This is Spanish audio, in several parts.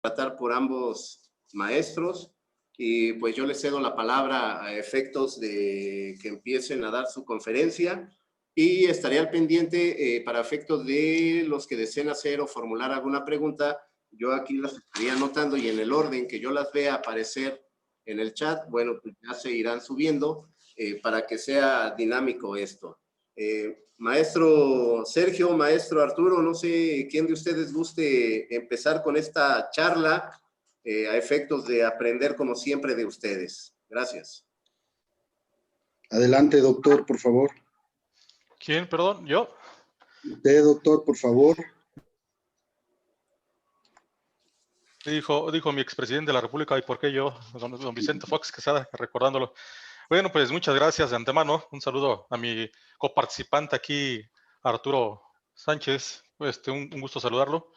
tratar por ambos maestros y pues yo les cedo la palabra a efectos de que empiecen a dar su conferencia y estaré al pendiente para efectos de los que deseen hacer o formular alguna pregunta. Yo aquí las estaría anotando y en el orden que yo las vea aparecer en el chat, bueno, pues ya se irán subiendo para que sea dinámico esto. Maestro Sergio, maestro Arturo, no sé quién de ustedes guste empezar con esta charla a efectos de aprender como siempre de ustedes. Gracias. Adelante, doctor, por favor. ¿Quién? Perdón, ¿yo? Usted, doctor, por favor. Dijo mi expresidente de la República, ¿y por qué yo? Don Vicente Fox Quesada, recordándolo. Bueno, pues muchas gracias de antemano. Un saludo a mi coparticipante aquí, Arturo Sánchez. Un gusto saludarlo.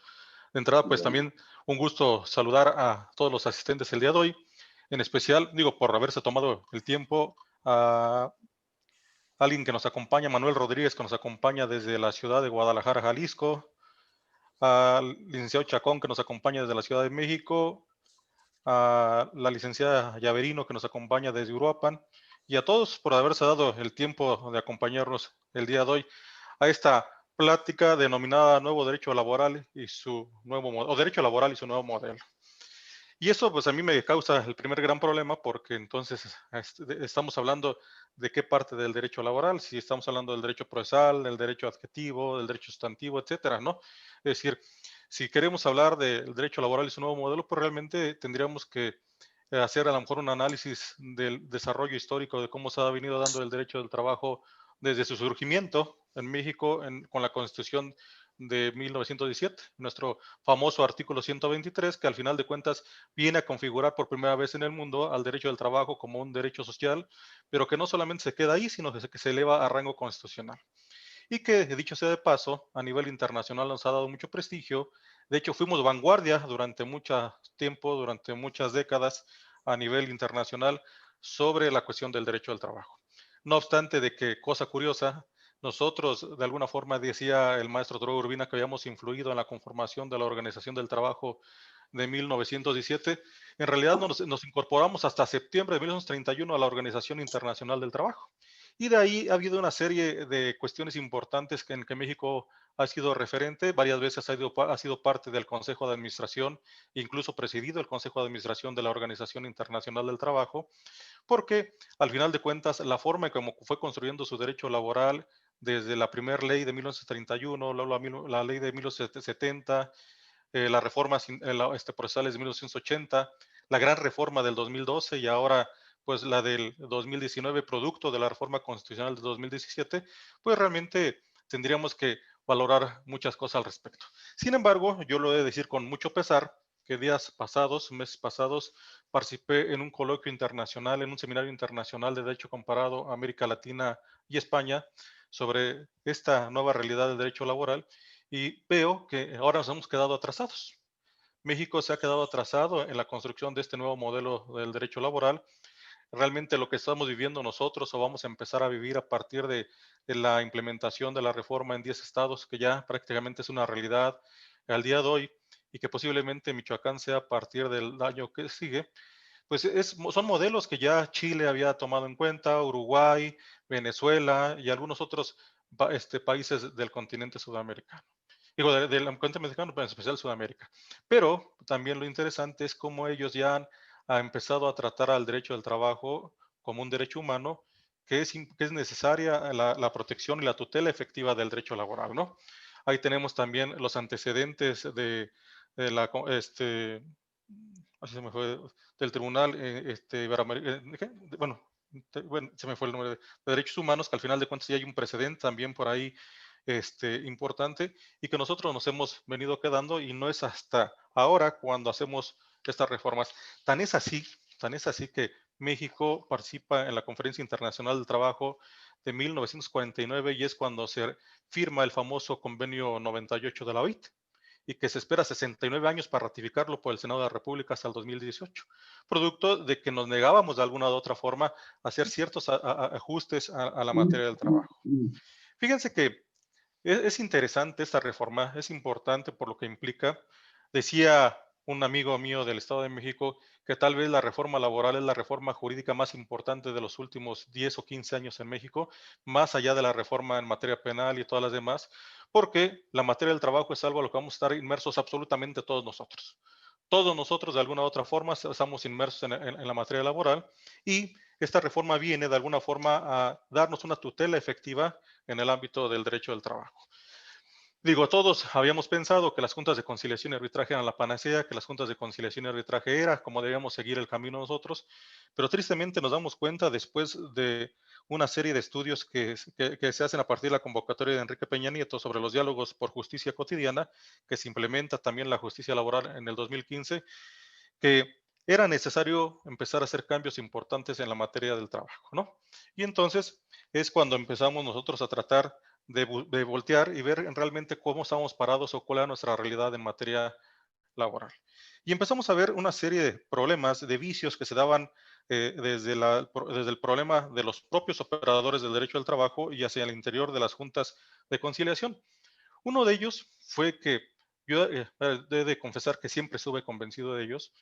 De entrada, pues también un gusto saludar a todos los asistentes el día de hoy. En especial, digo, por haberse tomado el tiempo a alguien que nos acompaña, Manuel Rodríguez, que nos acompaña desde la ciudad de Guadalajara, Jalisco. Al licenciado Chacón, que nos acompaña desde la Ciudad de México, a la licenciada Llaverino, que nos acompaña desde Uruapan, y a todos por haberse dado el tiempo de acompañarnos el día de hoy a esta plática denominada Nuevo Derecho Laboral y su nuevo o Derecho Laboral y su nuevo modelo. Y eso pues a mí me causa el primer gran problema porque entonces estamos hablando de qué parte del derecho laboral, si estamos hablando del derecho procesal, del derecho adjetivo, del derecho sustantivo, etcétera, ¿no? Es decir, si queremos hablar del derecho laboral y su nuevo modelo, pues realmente tendríamos que hacer a lo mejor un análisis del desarrollo histórico de cómo se ha venido dando el derecho del trabajo desde su surgimiento en México con la Constitución de 1917, nuestro famoso artículo 123, que al final de cuentas viene a configurar por primera vez en el mundo al derecho del trabajo como un derecho social, pero que no solamente se queda ahí, sino que se eleva a rango constitucional. Y que, dicho sea de paso, a nivel internacional nos ha dado mucho prestigio. De hecho, fuimos vanguardia durante mucho tiempo, durante muchas décadas a nivel internacional sobre la cuestión del derecho al trabajo. No obstante de que, cosa curiosa, nosotros, de alguna forma, decía el maestro Drogo Urbina que habíamos influido en la conformación de la Organización del Trabajo de 1917, en realidad nos incorporamos hasta septiembre de 1931 a la Organización Internacional del Trabajo. Y de ahí ha habido una serie de cuestiones importantes en que México ha sido referente, varias veces ha sido parte del Consejo de Administración, incluso presidido el Consejo de Administración de la Organización Internacional del Trabajo, porque al final de cuentas la forma en cómo fue construyendo su derecho laboral desde la primera ley de 1931, luego la ley de 1970, las reformas procesales de 1980, la gran reforma del 2012 y ahora pues la del 2019, producto de la reforma constitucional de 2017, pues realmente tendríamos que valorar muchas cosas al respecto. Sin embargo, yo lo he de decir con mucho pesar que meses pasados, participé en un coloquio internacional, en un seminario internacional de Derecho Comparado a América Latina y España sobre esta nueva realidad del derecho laboral y veo que ahora nos hemos quedado atrasados. México se ha quedado atrasado en la construcción de este nuevo modelo del derecho laboral. Realmente lo que estamos viviendo nosotros o vamos a empezar a vivir a partir de la implementación de la reforma en 10 estados, que ya prácticamente es una realidad al día de hoy y que posiblemente Michoacán sea a partir del año que sigue, pues son modelos que ya Chile había tomado en cuenta, Uruguay, Venezuela y algunos otros países del continente sudamericano. Digo, del continente mexicano, pero en especial Sudamérica. Pero también lo interesante es cómo ellos ya han empezado a tratar al derecho del trabajo como un derecho humano, que es necesaria la protección y la tutela efectiva del derecho laboral, ¿no? Ahí tenemos también los antecedentes de la, así se me fue, del Tribunal bueno, se me fue el nombre de Derechos Humanos, que al final de cuentas ya hay un precedente también por ahí importante y que nosotros nos hemos venido quedando y no es hasta ahora cuando hacemos estas reformas. Tan es así que México participa en la Conferencia Internacional del Trabajo de 1949 y es cuando se firma el famoso Convenio 98 de la OIT y que se espera 69 años para ratificarlo por el Senado de la República hasta el 2018, producto de que nos negábamos de alguna u otra forma a hacer ciertos ajustes a la materia del trabajo. Fíjense que es interesante esta reforma, es importante por lo que implica. Decía un amigo mío del Estado de México que tal vez la reforma laboral es la reforma jurídica más importante de los últimos 10 o 15 años en México, más allá de la reforma en materia penal y todas las demás, porque la materia del trabajo es algo a lo que vamos a estar inmersos absolutamente todos nosotros. Todos nosotros de alguna u otra forma estamos inmersos en la materia laboral y esta reforma viene de alguna forma a darnos una tutela efectiva en el ámbito del derecho del trabajo. Digo, todos habíamos pensado que las juntas de conciliación y arbitraje eran la panacea, que las juntas de conciliación y arbitraje era como debíamos seguir el camino nosotros, pero tristemente nos damos cuenta después de una serie de estudios que se hacen a partir de la convocatoria de Enrique Peña Nieto sobre los diálogos por justicia cotidiana, que se implementa también la justicia laboral en el 2015, que era necesario empezar a hacer cambios importantes en la materia del trabajo, ¿no? Y entonces es cuando empezamos nosotros a tratar de voltear y ver realmente cómo estamos parados o cuál era nuestra realidad en materia laboral. Y empezamos a ver una serie de problemas, de vicios que se daban desde el problema de los propios operadores del derecho del trabajo y hacia el interior de las juntas de conciliación. Uno de ellos fue que yo he de confesar que siempre estuve convencido de ellos,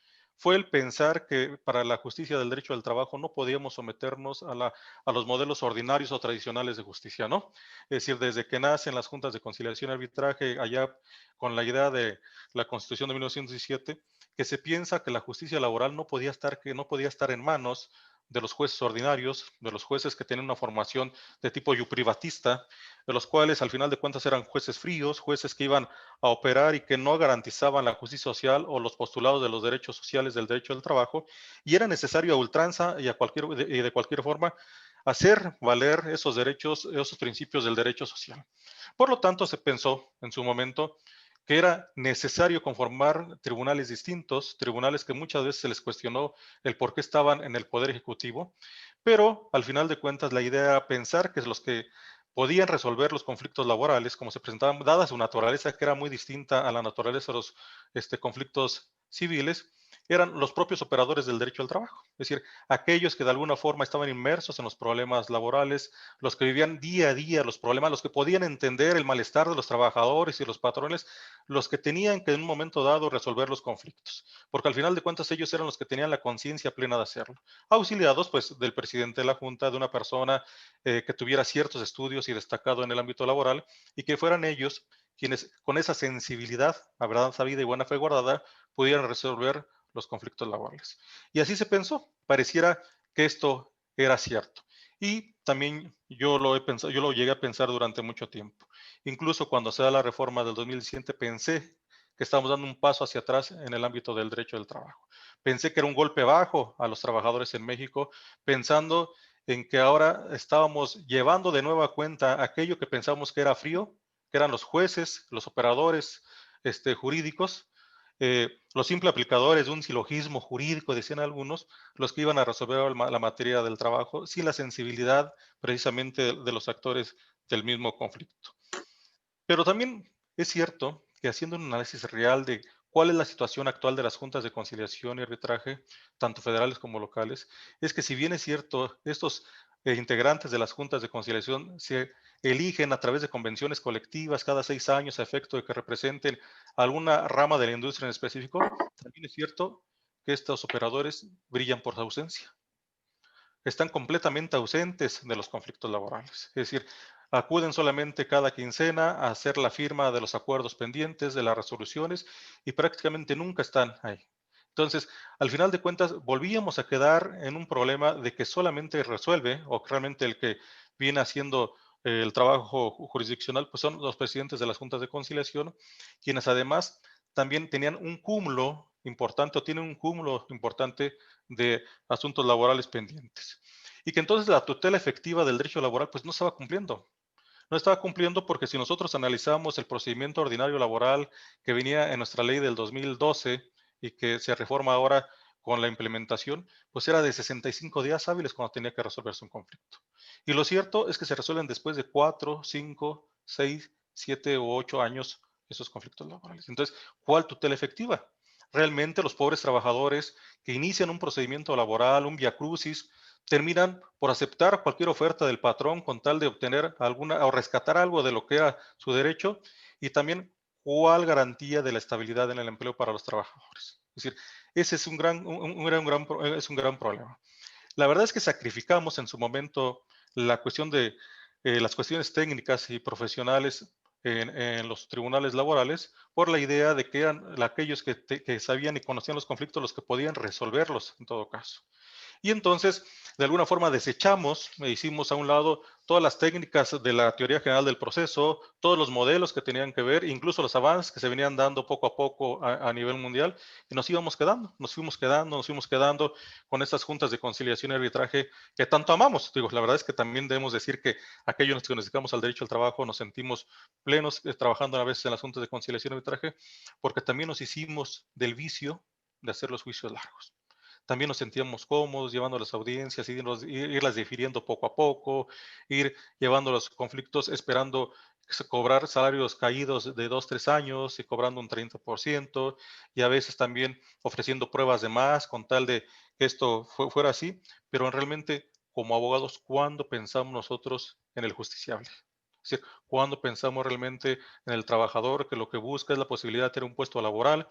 fue el pensar que para la justicia del derecho del trabajo no podíamos someternos a los modelos ordinarios o tradicionales de justicia, ¿no? Es decir, desde que nacen las juntas de conciliación y arbitraje, allá con la idea de la Constitución de 1917, que se piensa que la justicia laboral que no podía estar en manos de los jueces ordinarios, de los jueces que tienen una formación de tipo privatista, de los cuales al final de cuentas eran jueces fríos, jueces que iban a operar y que no garantizaban la justicia social o los postulados de los derechos sociales del derecho del trabajo, y era necesario a ultranza y de cualquier forma hacer valer esos derechos, esos principios del derecho social. Por lo tanto, se pensó en su momento que era necesario conformar tribunales distintos, tribunales que muchas veces se les cuestionó el por qué estaban en el Poder Ejecutivo, pero al final de cuentas la idea era pensar que los que podían resolver los conflictos laborales, como se presentaban, dada su naturaleza, que era muy distinta a la naturaleza de los conflictos civiles, eran los propios operadores del derecho al trabajo. Es decir, aquellos que de alguna forma estaban inmersos en los problemas laborales, los que vivían día a día los problemas, los que podían entender el malestar de los trabajadores y los patrones, los que tenían que en un momento dado resolver los conflictos, porque al final de cuentas ellos eran los que tenían la conciencia plena de hacerlo, auxiliados pues del presidente de la Junta, de una persona que tuviera ciertos estudios y destacado en el ámbito laboral, y que fueran ellos quienes con esa sensibilidad, la verdad sabida y buena fe guardada, pudieran resolver los conflictos laborales. Y así se pensó, pareciera que esto era cierto. Y también yo lo he pensado, yo lo llegué a pensar durante mucho tiempo. Incluso cuando se da la reforma del 2017, pensé que estábamos dando un paso hacia atrás en el ámbito del derecho del trabajo. Pensé que era un golpe bajo a los trabajadores en México, pensando en que ahora estábamos llevando de nueva cuenta aquello que pensábamos que era frío, que eran los jueces, los operadores jurídicos, los simples aplicadores de un silogismo jurídico, decían algunos, los que iban a resolver la materia del trabajo sin la sensibilidad precisamente de los actores del mismo conflicto. Pero también es cierto que haciendo un análisis real de cuál es la situación actual de las juntas de conciliación y arbitraje, tanto federales como locales, es que si bien es cierto, estos integrantes de las juntas de conciliación se eligen a través de convenciones colectivas cada 6 años a efecto de que representen alguna rama de la industria en específico, también es cierto que estos operadores brillan por su ausencia, están completamente ausentes de los conflictos laborales. Es decir, acuden solamente cada quincena a hacer la firma de los acuerdos pendientes, de las resoluciones, y prácticamente nunca están ahí. Entonces, al final de cuentas, volvíamos a quedar en un problema de que solamente resuelve, o realmente el que viene haciendo el trabajo jurisdiccional, pues son los presidentes de las juntas de conciliación, quienes además también tenían un cúmulo importante o tienen un cúmulo importante de asuntos laborales pendientes. Y que entonces la tutela efectiva del derecho laboral pues no estaba cumpliendo. No estaba cumpliendo porque si nosotros analizamos el procedimiento ordinario laboral que venía en nuestra ley del 2012 y que se reforma ahora con la implementación, pues era de 65 días hábiles cuando tenía que resolverse un conflicto. Y lo cierto es que se resuelven después de 4, 5, 6, 7 u 8 años esos conflictos laborales. Entonces, ¿cuál tutela efectiva? Realmente los pobres trabajadores que inician un procedimiento laboral, un viacrucis, terminan por aceptar cualquier oferta del patrón con tal de obtener alguna o rescatar algo de lo que era su derecho, y también ¿cuál garantía de la estabilidad en el empleo para los trabajadores? Es decir, ese es es un gran problema. La verdad es que sacrificamos en su momento la cuestión de las cuestiones técnicas y profesionales en los tribunales laborales por la idea de que eran aquellos que sabían y conocían los conflictos los que podían resolverlos en todo caso. Y entonces, de alguna forma, desechamos e hicimos a un lado todas las técnicas de la teoría general del proceso, todos los modelos que tenían que ver, incluso los avances que se venían dando poco a poco a nivel mundial, y nos íbamos quedando, nos fuimos quedando con estas juntas de conciliación y arbitraje que tanto amamos. Digo, la verdad es que también debemos decir que aquellos que nos dedicamos al derecho al trabajo nos sentimos plenos trabajando a veces en las juntas de conciliación y arbitraje, porque también nos hicimos del vicio de hacer los juicios largos. También nos sentíamos cómodos llevando las audiencias, irlas difiriendo poco a poco, ir llevando los conflictos, esperando cobrar salarios caídos de 2, 3 años y cobrando un 30%, y a veces también ofreciendo pruebas de más con tal de que esto fuera así, pero realmente como abogados, ¿cuándo pensamos nosotros en el justiciable? Es decir, ¿cuándo pensamos realmente en el trabajador que lo que busca es la posibilidad de tener un puesto laboral?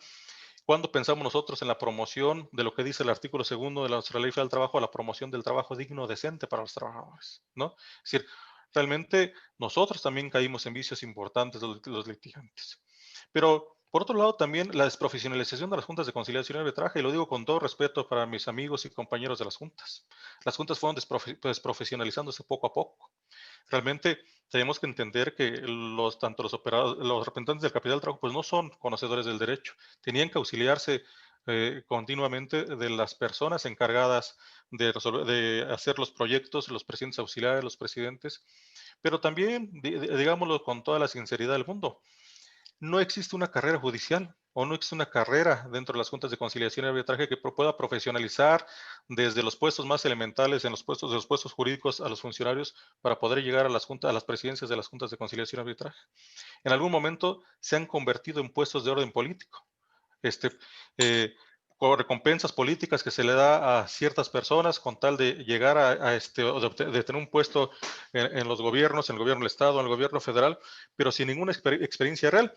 ¿Cuándo pensamos nosotros en la promoción de lo que dice el artículo segundo de la nuestra ley federal del trabajo, la promoción del trabajo digno, decente para los trabajadores? ¿No? Es decir, realmente nosotros también caímos en vicios importantes los litigantes. Pero, por otro lado, también la desprofesionalización de las juntas de conciliación y arbitraje, y lo digo con todo respeto para mis amigos y compañeros de las juntas. Las juntas fueron desprofesionalizándose poco a poco. Realmente tenemos que entender que tanto los representantes del capital del trabajo, pues no son conocedores del derecho. Tenían que auxiliarse continuamente de las personas encargadas de hacer los proyectos, los presidentes auxiliares, los presidentes, pero también, digámoslo con toda la sinceridad del mundo, no existe una carrera judicial o no existe una carrera dentro de las juntas de conciliación y arbitraje que pueda profesionalizar desde los puestos más elementales de los puestos jurídicos a los funcionarios para poder llegar a a las presidencias de las juntas de conciliación y arbitraje. En algún momento se han convertido en puestos de orden político. Este, con recompensas políticas que se le da a ciertas personas con tal de llegar o de tener un puesto en los gobiernos, en el gobierno del Estado, en el gobierno federal, pero sin ninguna experiencia real.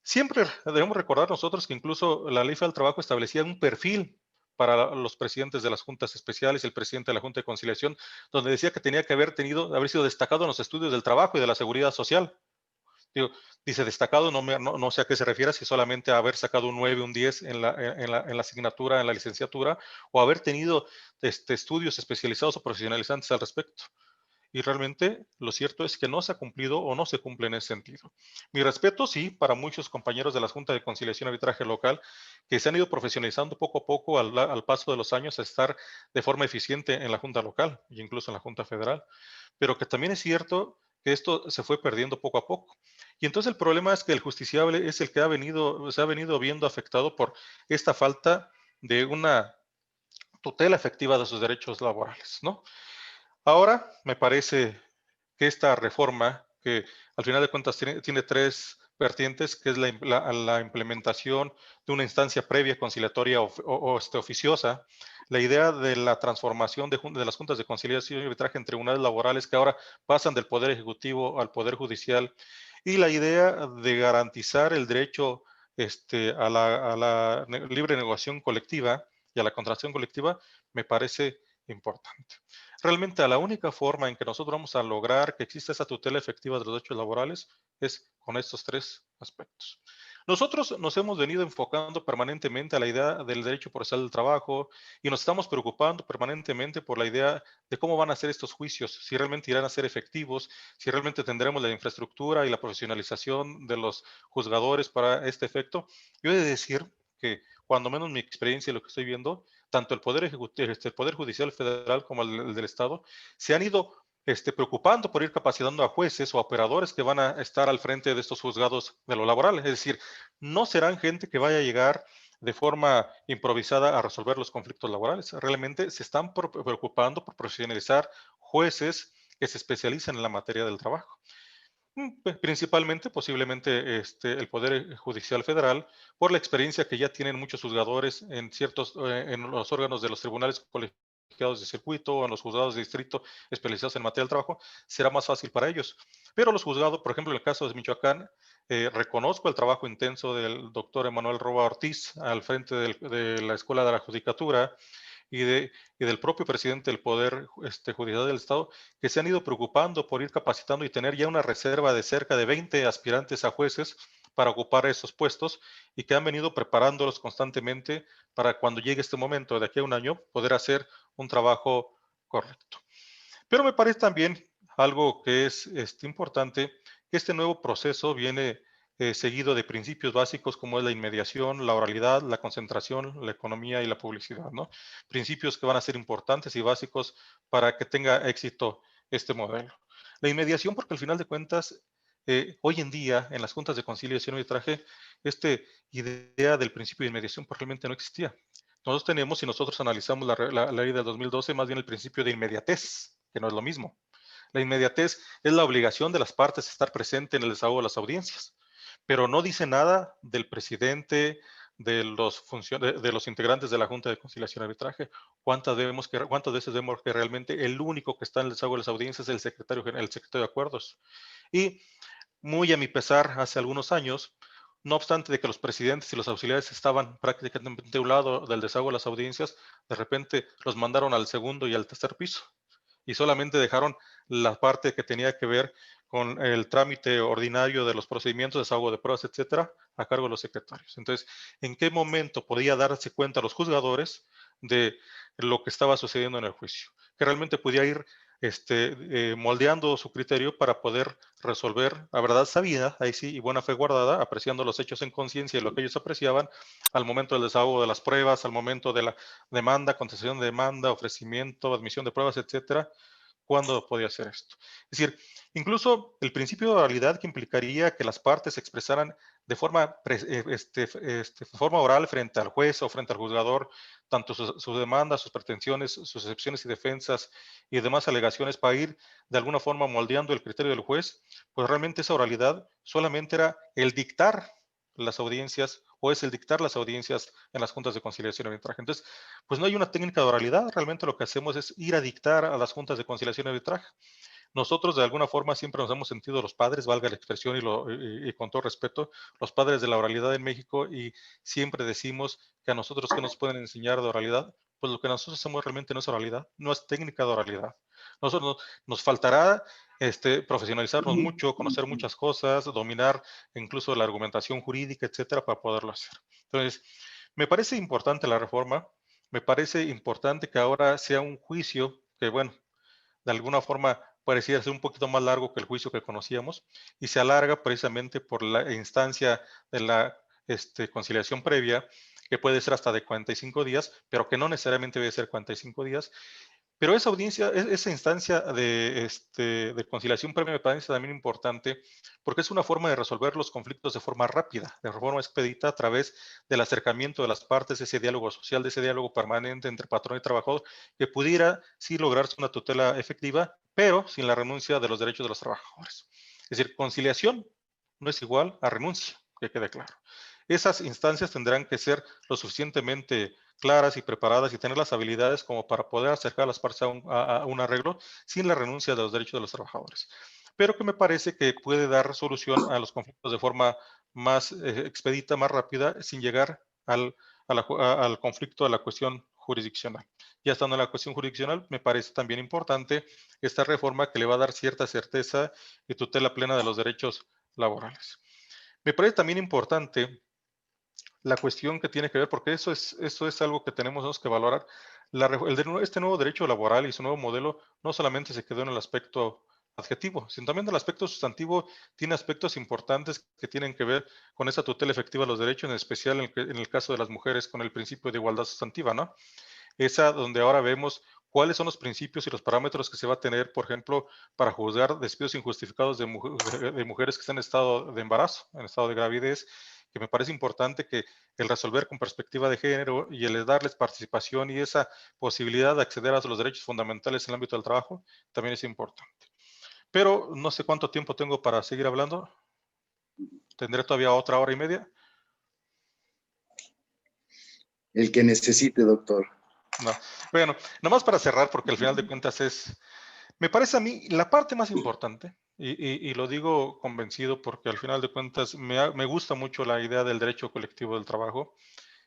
Siempre debemos recordar nosotros que incluso la Ley Federal del Trabajo establecía un perfil para los presidentes de las juntas especiales y el presidente de la Junta de Conciliación, donde decía que tenía que haber sido destacado en los estudios del trabajo y de la seguridad social. Digo, dice destacado, no sé a qué se refiere, si solamente a haber sacado un 9, un 10 en la asignatura, en la licenciatura, o haber tenido estudios especializados o profesionalizantes al respecto. Y realmente lo cierto es que no se ha cumplido o no se cumple en ese sentido. Mi respeto, sí, para muchos compañeros de la Junta de Conciliación y Arbitraje Local que se han ido profesionalizando poco a poco al paso de los años a estar de forma eficiente en la Junta Local e incluso en la Junta Federal, pero que también es cierto que esto se fue perdiendo poco a poco. Y entonces el problema es que el justiciable es el que se ha venido viendo afectado por esta falta de una tutela efectiva de sus derechos laborales, ¿no? Ahora me parece que esta reforma, que al final de cuentas tiene tres vertientes, que es la implementación de una instancia previa conciliatoria oficiosa, la idea de la transformación de las juntas de conciliación y arbitraje en tribunales laborales que ahora pasan del Poder Ejecutivo al Poder Judicial, y la idea de garantizar el derecho a la libre negociación colectiva y a la contratación colectiva, me parece importante. Realmente la única forma en que nosotros vamos a lograr que exista esa tutela efectiva de los derechos laborales es con estos tres aspectos. Nosotros nos hemos venido enfocando permanentemente a la idea del derecho procesal del trabajo y nos estamos preocupando permanentemente por la idea de cómo van a ser estos juicios, si realmente irán a ser efectivos, si realmente tendremos la infraestructura y la profesionalización de los juzgadores para este efecto. Yo he de decir que, cuando menos mi experiencia y lo que estoy viendo, tanto el Poder Ejecutivo, el Poder Judicial Federal como el del Estado, se han ido preocupando por ir capacitando a jueces o a operadores que van a estar al frente de estos juzgados de lo laboral. Es decir, no serán gente que vaya a llegar de forma improvisada a resolver los conflictos laborales. Realmente se están preocupando por profesionalizar jueces que se especialicen en la materia del trabajo. Principalmente, posiblemente, el Poder Judicial Federal, por la experiencia que ya tienen muchos juzgadores en en los órganos de los tribunales colegiados colegiados de circuito o en los juzgados de distrito especializados en materia del trabajo, será más fácil para ellos. Pero los juzgados, por ejemplo, en el caso de Michoacán, reconozco el trabajo intenso del doctor Emanuel Roa Ortiz al frente de la Escuela de la Judicatura y del propio presidente del Poder Judicial del Estado, que se han ido preocupando por ir capacitando y tener ya una reserva de cerca de 20 aspirantes a jueces para ocupar esos puestos y que han venido preparándolos constantemente para cuando llegue este momento, de aquí a un año, poder hacer un trabajo correcto. Pero me parece también algo que es importante, que este nuevo proceso viene seguido de principios básicos como es la inmediación, la oralidad, la concentración, la economía y la publicidad, ¿no? Principios que van a ser importantes y básicos para que tenga éxito este modelo. La inmediación, porque al final de cuentas, hoy en día, en las juntas de conciliación y arbitraje, esta idea del principio de inmediación pues, realmente no existía. Nosotros tenemos, si nosotros analizamos la ley del 2012, más bien el principio de inmediatez, que no es lo mismo. La inmediatez es la obligación de las partes de estar presente en el desahogo de las audiencias, pero no dice nada del presidente, de los integrantes de la Junta de Conciliación y Arbitraje. ¿Cuántas veces vemos que realmente el único que está en el desahogo de las audiencias es el secretario de Acuerdos? Y muy a mi pesar, hace algunos años, no obstante de que los presidentes y los auxiliares estaban prácticamente a un lado del desahogo de las audiencias, de repente los mandaron al segundo y al tercer piso y solamente dejaron la parte que tenía que ver con el trámite ordinario de los procedimientos, desahogo de pruebas, etcétera, a cargo de los secretarios. Entonces, ¿en qué momento podía darse cuenta los juzgadores de lo que estaba sucediendo en el juicio? Que realmente podía ir moldeando su criterio para poder resolver a verdad sabida, ahí sí, y buena fe guardada, apreciando los hechos en conciencia y lo que ellos apreciaban al momento del desahogo de las pruebas, al momento de la demanda, contestación de demanda, ofrecimiento, admisión de pruebas, etcétera, cuándo podía hacer esto. Es decir, incluso el principio de oralidad que implicaría que las partes expresaran de forma, forma oral frente al juez o frente al juzgador tanto sus demandas, sus pretensiones, sus excepciones y defensas y demás alegaciones para ir de alguna forma moldeando el criterio del juez, pues realmente esa oralidad solamente era el dictar las audiencias o es el dictar las audiencias en las juntas de conciliación y arbitraje. Entonces, pues no hay una técnica de oralidad, realmente lo que hacemos es ir a dictar a las juntas de conciliación y arbitraje. Nosotros de alguna forma siempre nos hemos sentido los padres, valga la expresión y con todo respeto, los padres de la oralidad en México y siempre decimos que a nosotros que nos pueden enseñar de oralidad, pues lo que nosotros hacemos realmente no es oralidad, no es técnica de oralidad. Nosotros nos faltará profesionalizarnos mucho, conocer muchas cosas, dominar incluso la argumentación jurídica, etcétera, para poderlo hacer. Entonces, me parece importante la reforma, me parece importante que ahora sea un juicio que, bueno, de alguna forma parecía ser un poquito más largo que el juicio que conocíamos y se alarga precisamente por la instancia de la conciliación previa, que puede ser hasta de 45 días, pero que no necesariamente debe ser 45 días. Pero esa audiencia, esa instancia de conciliación previa me parece también importante porque es una forma de resolver los conflictos de forma rápida, de forma expedita a través del acercamiento de las partes, de ese diálogo social, de ese diálogo permanente entre patrón y trabajador, que pudiera sí lograrse una tutela efectiva, pero sin la renuncia de los derechos de los trabajadores. Es decir, conciliación no es igual a renuncia, que quede claro. Esas instancias tendrán que ser lo suficientemente claras y preparadas y tener las habilidades como para poder acercar a las partes a un arreglo sin la renuncia de los derechos de los trabajadores. Pero que me parece que puede dar solución a los conflictos de forma más expedita, más rápida, sin llegar al conflicto de la cuestión jurisdiccional. Ya estando en la cuestión jurisdiccional, me parece también importante esta reforma que le va a dar cierta certeza y tutela plena de los derechos laborales. Me parece también importante la cuestión que tiene que ver, porque eso es algo que tenemos que valorar. Este nuevo derecho laboral y su nuevo modelo no solamente se quedó en el aspecto adjetivo, sino también en el aspecto sustantivo tiene aspectos importantes que tienen que ver con esa tutela efectiva de los derechos, en especial en el caso de las mujeres con el principio de igualdad sustantiva, ¿no? Esa donde ahora vemos cuáles son los principios y los parámetros que se va a tener, por ejemplo, para juzgar despidos injustificados de mujeres que están en estado de embarazo, en estado de gravidez, que me parece importante que el resolver con perspectiva de género y el darles participación y esa posibilidad de acceder a los derechos fundamentales en el ámbito del trabajo también es importante. Pero no sé cuánto tiempo tengo para seguir hablando. ¿Tendré todavía otra hora y media? El que necesite, doctor. No. Bueno, nomás para cerrar, porque al final de cuentas me parece a mí la parte más importante, y lo digo convencido porque al final de cuentas me gusta mucho la idea del derecho colectivo del trabajo,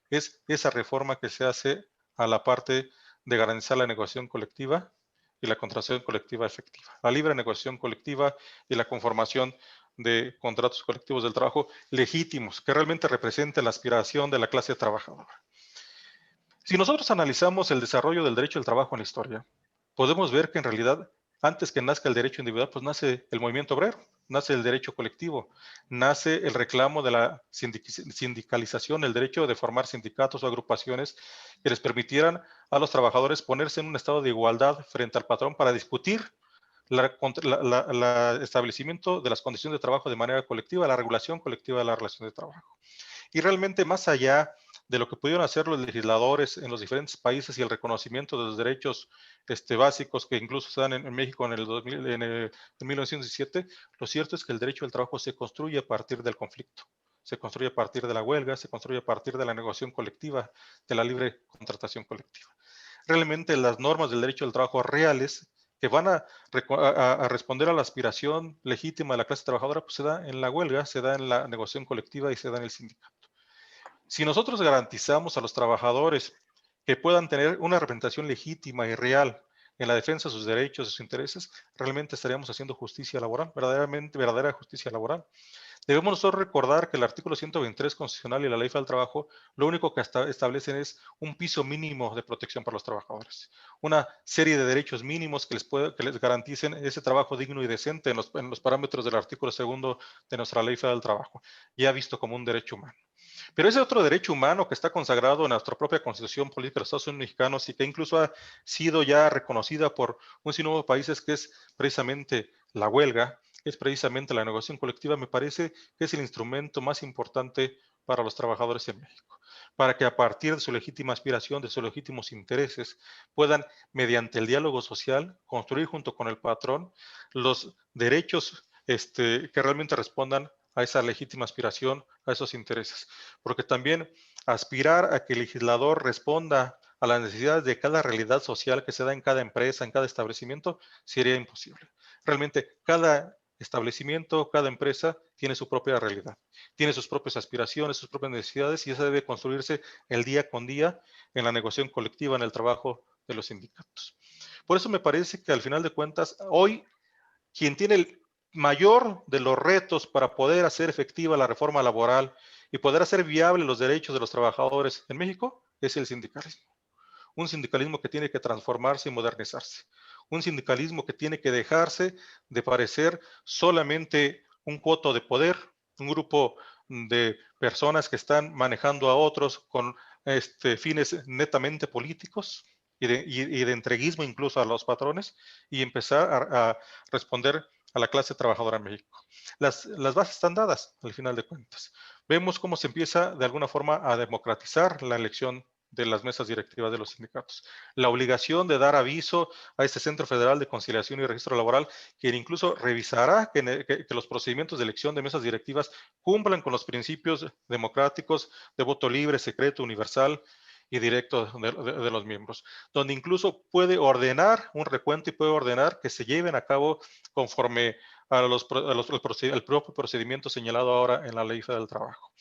es esa reforma que se hace a la parte de garantizar la negociación colectiva y la contratación colectiva efectiva, la libre negociación colectiva y la conformación de contratos colectivos del trabajo legítimos, que realmente representen la aspiración de la clase trabajadora. Si nosotros analizamos el desarrollo del derecho del trabajo en la historia, podemos ver que en realidad, antes que nazca el derecho individual, pues nace el movimiento obrero, nace el derecho colectivo, nace el reclamo de la sindicalización, el derecho de formar sindicatos o agrupaciones que les permitieran a los trabajadores ponerse en un estado de igualdad frente al patrón para discutir el establecimiento de las condiciones de trabajo de manera colectiva, la regulación colectiva de la relación de trabajo. Y realmente más allá de lo que pudieron hacer los legisladores en los diferentes países y el reconocimiento de los derechos básicos que incluso se dan en México en el 2000, en 1917, lo cierto es que el derecho del trabajo se construye a partir del conflicto, se construye a partir de la huelga, se construye a partir de la negociación colectiva, de la libre contratación colectiva. Realmente las normas del derecho del trabajo reales que van a responder a la aspiración legítima de la clase trabajadora, pues se da en la huelga, se da en la negociación colectiva y se da en el sindicato. Si nosotros garantizamos a los trabajadores que puedan tener una representación legítima y real en la defensa de sus derechos, de sus intereses, realmente estaríamos haciendo justicia laboral, verdadera justicia laboral. Debemos nosotros recordar que el artículo 123 constitucional y la ley federal del trabajo lo único que establecen es un piso mínimo de protección para los trabajadores, una serie de derechos mínimos que les garanticen ese trabajo digno y decente en los parámetros del artículo 2 de nuestra ley federal del trabajo, ya visto como un derecho humano. Pero ese otro derecho humano que está consagrado en nuestra propia Constitución Política de los Estados Unidos Mexicanos y que incluso ha sido ya reconocida por un sinnúmero de países, que es precisamente la huelga, es precisamente la negociación colectiva, me parece que es el instrumento más importante para los trabajadores en México, para que a partir de su legítima aspiración, de sus legítimos intereses, puedan, mediante el diálogo social, construir junto con el patrón los derechos que realmente respondan a esa legítima aspiración, a esos intereses. Porque también aspirar a que el legislador responda a las necesidades de cada realidad social que se da en cada empresa, en cada establecimiento, sería imposible. Realmente cada establecimiento, cada empresa tiene su propia realidad, tiene sus propias aspiraciones, sus propias necesidades, y esa debe construirse el día con día en la negociación colectiva, en el trabajo de los sindicatos. Por eso me parece que al final de cuentas, hoy quien tiene el mayor de los retos para poder hacer efectiva la reforma laboral y poder hacer viable los derechos de los trabajadores en México es el sindicalismo. Un sindicalismo que tiene que transformarse y modernizarse. Un sindicalismo que tiene que dejarse de parecer solamente un coto de poder, un grupo de personas que están manejando a otros con fines netamente políticos y de entreguismo incluso a los patrones, y empezar a responder a la clase trabajadora en México. Las bases están dadas al final de cuentas. Vemos cómo se empieza de alguna forma a democratizar la elección de las mesas directivas de los sindicatos. La obligación de dar aviso a este Centro Federal de Conciliación y Registro Laboral, quien incluso revisará que los procedimientos de elección de mesas directivas cumplan con los principios democráticos de voto libre, secreto, universal y directo de los miembros, donde incluso puede ordenar un recuento y puede ordenar que se lleven a cabo conforme a el propio procedimiento señalado ahora en la Ley Federal del Trabajo.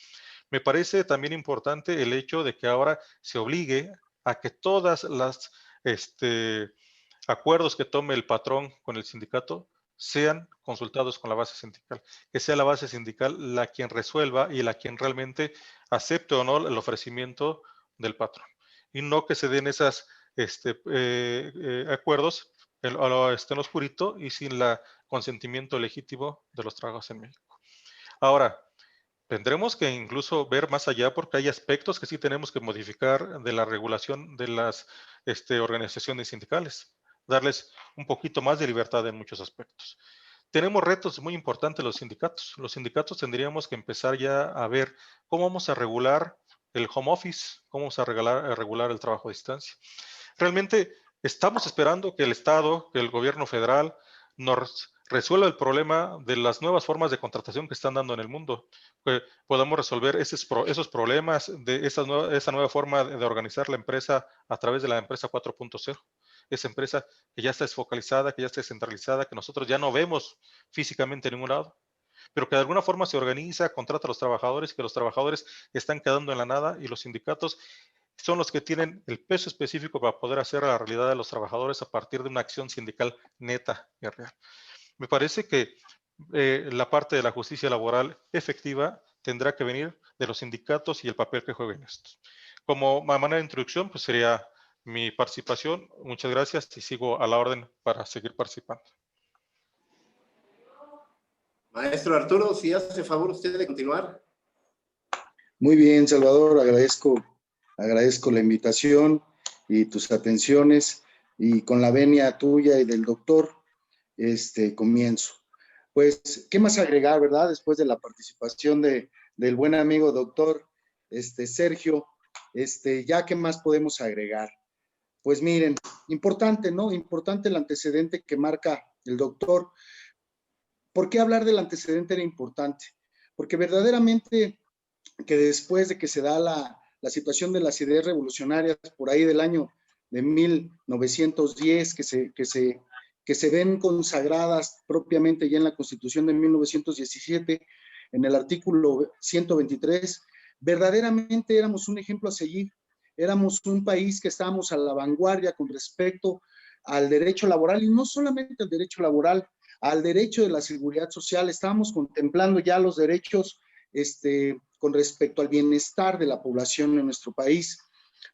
Me parece también importante el hecho de que ahora se obligue a que todas las acuerdos que tome el patrón con el sindicato sean consultados con la base sindical, que sea la base sindical la quien resuelva y la quien realmente acepte o no el ofrecimiento del patrón, y no que se den esos acuerdos en lo oscurito y sin el consentimiento legítimo de los trabajadores en México. Ahora, tendremos que incluso ver más allá, porque hay aspectos que sí tenemos que modificar de la regulación de las organizaciones sindicales, darles un poquito más de libertad en muchos aspectos. Tenemos retos muy importantes los sindicatos. Los sindicatos tendríamos que empezar ya a ver cómo vamos a regular el home office, cómo vamos a regular el trabajo a distancia. Realmente estamos esperando que el Estado, que el gobierno federal nos resuelva el problema de las nuevas formas de contratación que están dando en el mundo. Que podamos resolver esos problemas de esa nueva forma de organizar la empresa a través de la empresa 4.0. Esa empresa que ya está desfocalizada, que ya está descentralizada, que nosotros ya no vemos físicamente en ningún lado, pero que de alguna forma se organiza, contrata a los trabajadores, que los trabajadores están quedando en la nada y los sindicatos son los que tienen el peso específico para poder hacer la realidad de los trabajadores a partir de una acción sindical neta y real. Me parece que la parte de la justicia laboral efectiva tendrá que venir de los sindicatos y el papel que jueguen estos. Como manera de introducción, pues sería mi participación. Muchas gracias y sigo a la orden para seguir participando. Maestro Arturo, si hace favor usted de continuar. Muy bien, Salvador, agradezco la invitación y tus atenciones, y con la venia tuya y del doctor, comienzo. Pues, ¿qué más agregar, verdad? Después de la participación del buen amigo doctor Sergio, ya qué más podemos agregar. Pues miren, importante, ¿no? Importante el antecedente que marca el doctor. ¿Por qué hablar del antecedente era importante? Porque verdaderamente que después de que se da la situación de las ideas revolucionarias por ahí del año de 1910, que se ven consagradas propiamente ya en la Constitución de 1917, en el artículo 123, verdaderamente éramos un ejemplo a seguir. Éramos un país que estábamos a la vanguardia con respecto al derecho laboral, y no solamente al derecho laboral, al derecho de la seguridad social. Estábamos contemplando ya los derechos con respecto al bienestar de la población en nuestro país.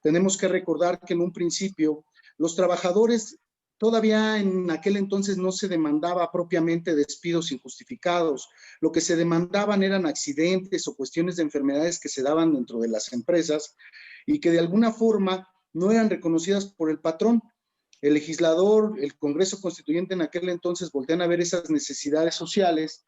Tenemos que recordar que en un principio los trabajadores, todavía en aquel entonces no se demandaba propiamente despidos injustificados. Lo que se demandaban eran accidentes o cuestiones de enfermedades que se daban dentro de las empresas y que de alguna forma no eran reconocidas por el patrón. El legislador, el Congreso Constituyente en aquel entonces voltean a ver esas necesidades sociales,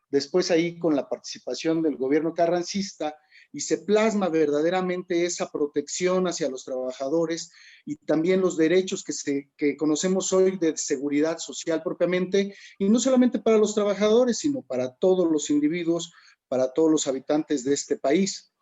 después ahí con la participación del gobierno carrancista, y se plasma verdaderamente esa protección hacia los trabajadores y también los derechos que conocemos hoy de seguridad social propiamente, y no solamente para los trabajadores, sino para todos los individuos, para todos los habitantes de este país.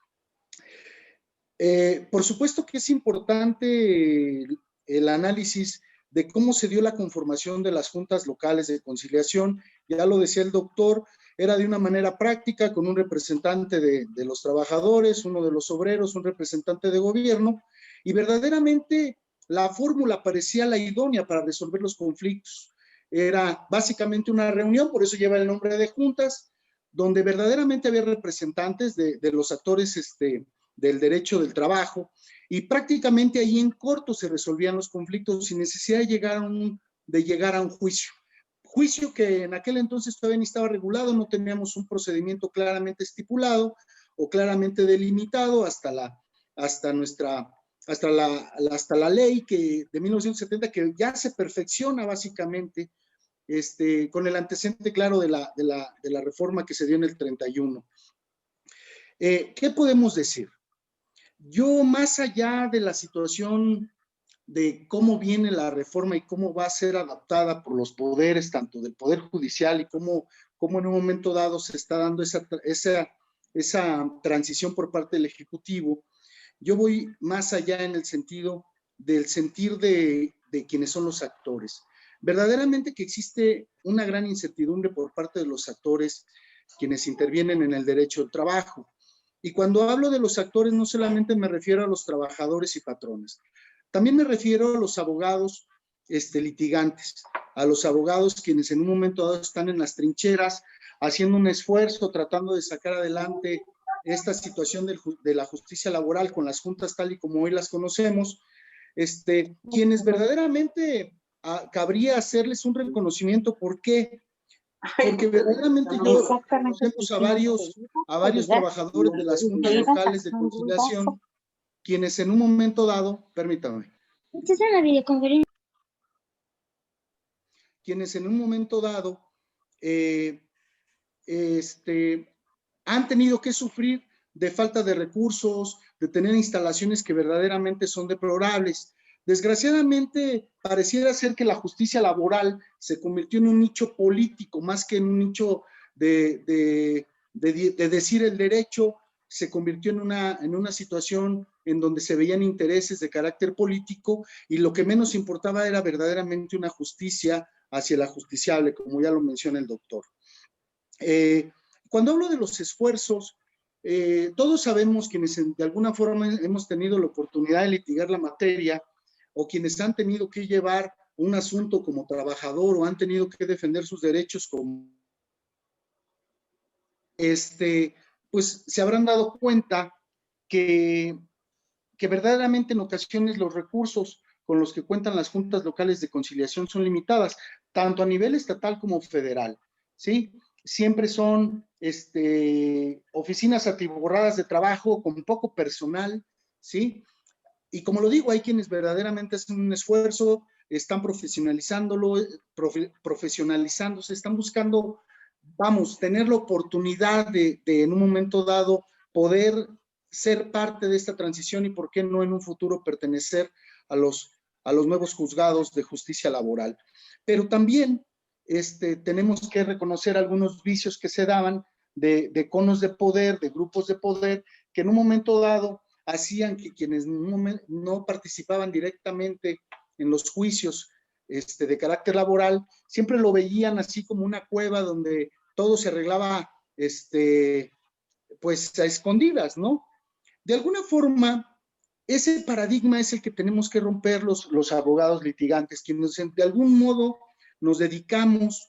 Por supuesto que es importante el análisis de cómo se dio la conformación de las juntas locales de conciliación. Ya lo decía el doctor, era de una manera práctica, con un representante de los trabajadores, uno de los obreros, un representante de gobierno, y verdaderamente la fórmula parecía la idónea para resolver los conflictos. Era básicamente una reunión, por eso lleva el nombre de juntas, donde verdaderamente había representantes de los actores del derecho del trabajo, y prácticamente ahí en corto se resolvían los conflictos sin necesidad de llegar a un juicio. Juicio que en aquel entonces todavía ni estaba regulado, no teníamos un procedimiento claramente estipulado o claramente delimitado hasta la ley de 1970, que ya se perfecciona básicamente con el antecedente claro de la reforma que se dio en el 31. ¿Qué podemos decir? Yo, más allá de la situación de cómo viene la reforma y cómo va a ser adaptada por los poderes, tanto del Poder Judicial, y cómo en un momento dado se está dando esa transición por parte del Ejecutivo, yo voy más allá en el sentido del sentir de quienes son los actores. Verdaderamente que existe una gran incertidumbre por parte de los actores quienes intervienen en el derecho del trabajo. Y cuando hablo de los actores, no solamente me refiero a los trabajadores y patrones, también me refiero a los abogados litigantes, a los abogados quienes en un momento dado están en las trincheras, haciendo un esfuerzo, tratando de sacar adelante esta situación de la justicia laboral con las juntas tal y como hoy las conocemos, quienes verdaderamente cabría hacerles un reconocimiento. ¿Por qué? Porque verdaderamente conocemos a varios trabajadores de las juntas locales de conciliación, quienes en un momento dado, permítame, quienes en un momento dado han tenido que sufrir de falta de recursos, de tener instalaciones que verdaderamente son deplorables. Desgraciadamente, pareciera ser que la justicia laboral se convirtió en un nicho político, más que en un nicho de decir el derecho, se convirtió en una situación en donde se veían intereses de carácter político y lo que menos importaba era verdaderamente una justicia hacia el ajusticiable, como ya lo menciona el doctor. Cuando hablo de los esfuerzos, todos sabemos quienes de alguna forma hemos tenido la oportunidad de litigar la materia o quienes han tenido que llevar un asunto como trabajador o han tenido que defender sus derechos como pues se habrán dado cuenta que verdaderamente en ocasiones los recursos con los que cuentan las juntas locales de conciliación son limitadas, tanto a nivel estatal como federal, ¿sí? Siempre son oficinas atiborradas de trabajo con poco personal, ¿sí? Y como lo digo, hay quienes verdaderamente hacen un esfuerzo, están profesionalizándose, están buscando, vamos, tener la oportunidad de en un momento dado poder ser parte de esta transición y por qué no en un futuro pertenecer a los nuevos juzgados de justicia laboral. Pero también tenemos que reconocer algunos vicios que se daban de conos de poder, de grupos de poder, que en un momento dado hacían que quienes no participaban directamente en los juicios de carácter laboral, siempre lo veían así como una cueva donde todo se arreglaba pues a escondidas, ¿no? De alguna forma, ese paradigma es el que tenemos que romper los abogados litigantes, quienes de algún modo nos dedicamos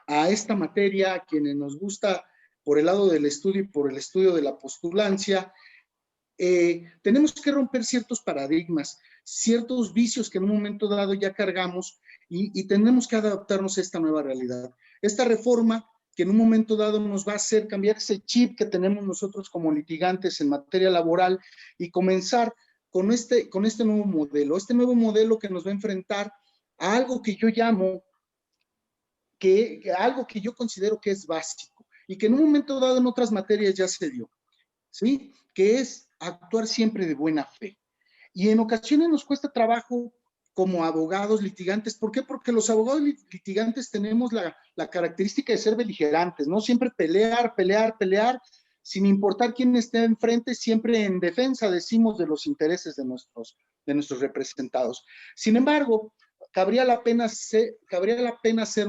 a esta materia, a quienes nos gusta por el lado del estudio y por el estudio de la postulancia. Tenemos que romper ciertos paradigmas, ciertos vicios que en un momento dado ya cargamos y tenemos que adaptarnos a esta nueva realidad. Esta reforma que en un momento dado nos va a hacer cambiar ese chip que tenemos nosotros como litigantes en materia laboral y comenzar con este nuevo modelo que nos va a enfrentar a algo que yo llamo, algo que yo considero que es básico y que en un momento dado en otras materias ya se dio, ¿sí? Que es actuar siempre de buena fe. Y en ocasiones nos cuesta trabajo como abogados litigantes. ¿Por qué? Porque los abogados litigantes tenemos la característica de ser beligerantes, ¿no? Siempre pelear, sin importar quién esté enfrente, siempre en defensa, decimos, de los intereses de nuestros representados. Sin embargo, cabría la pena hacer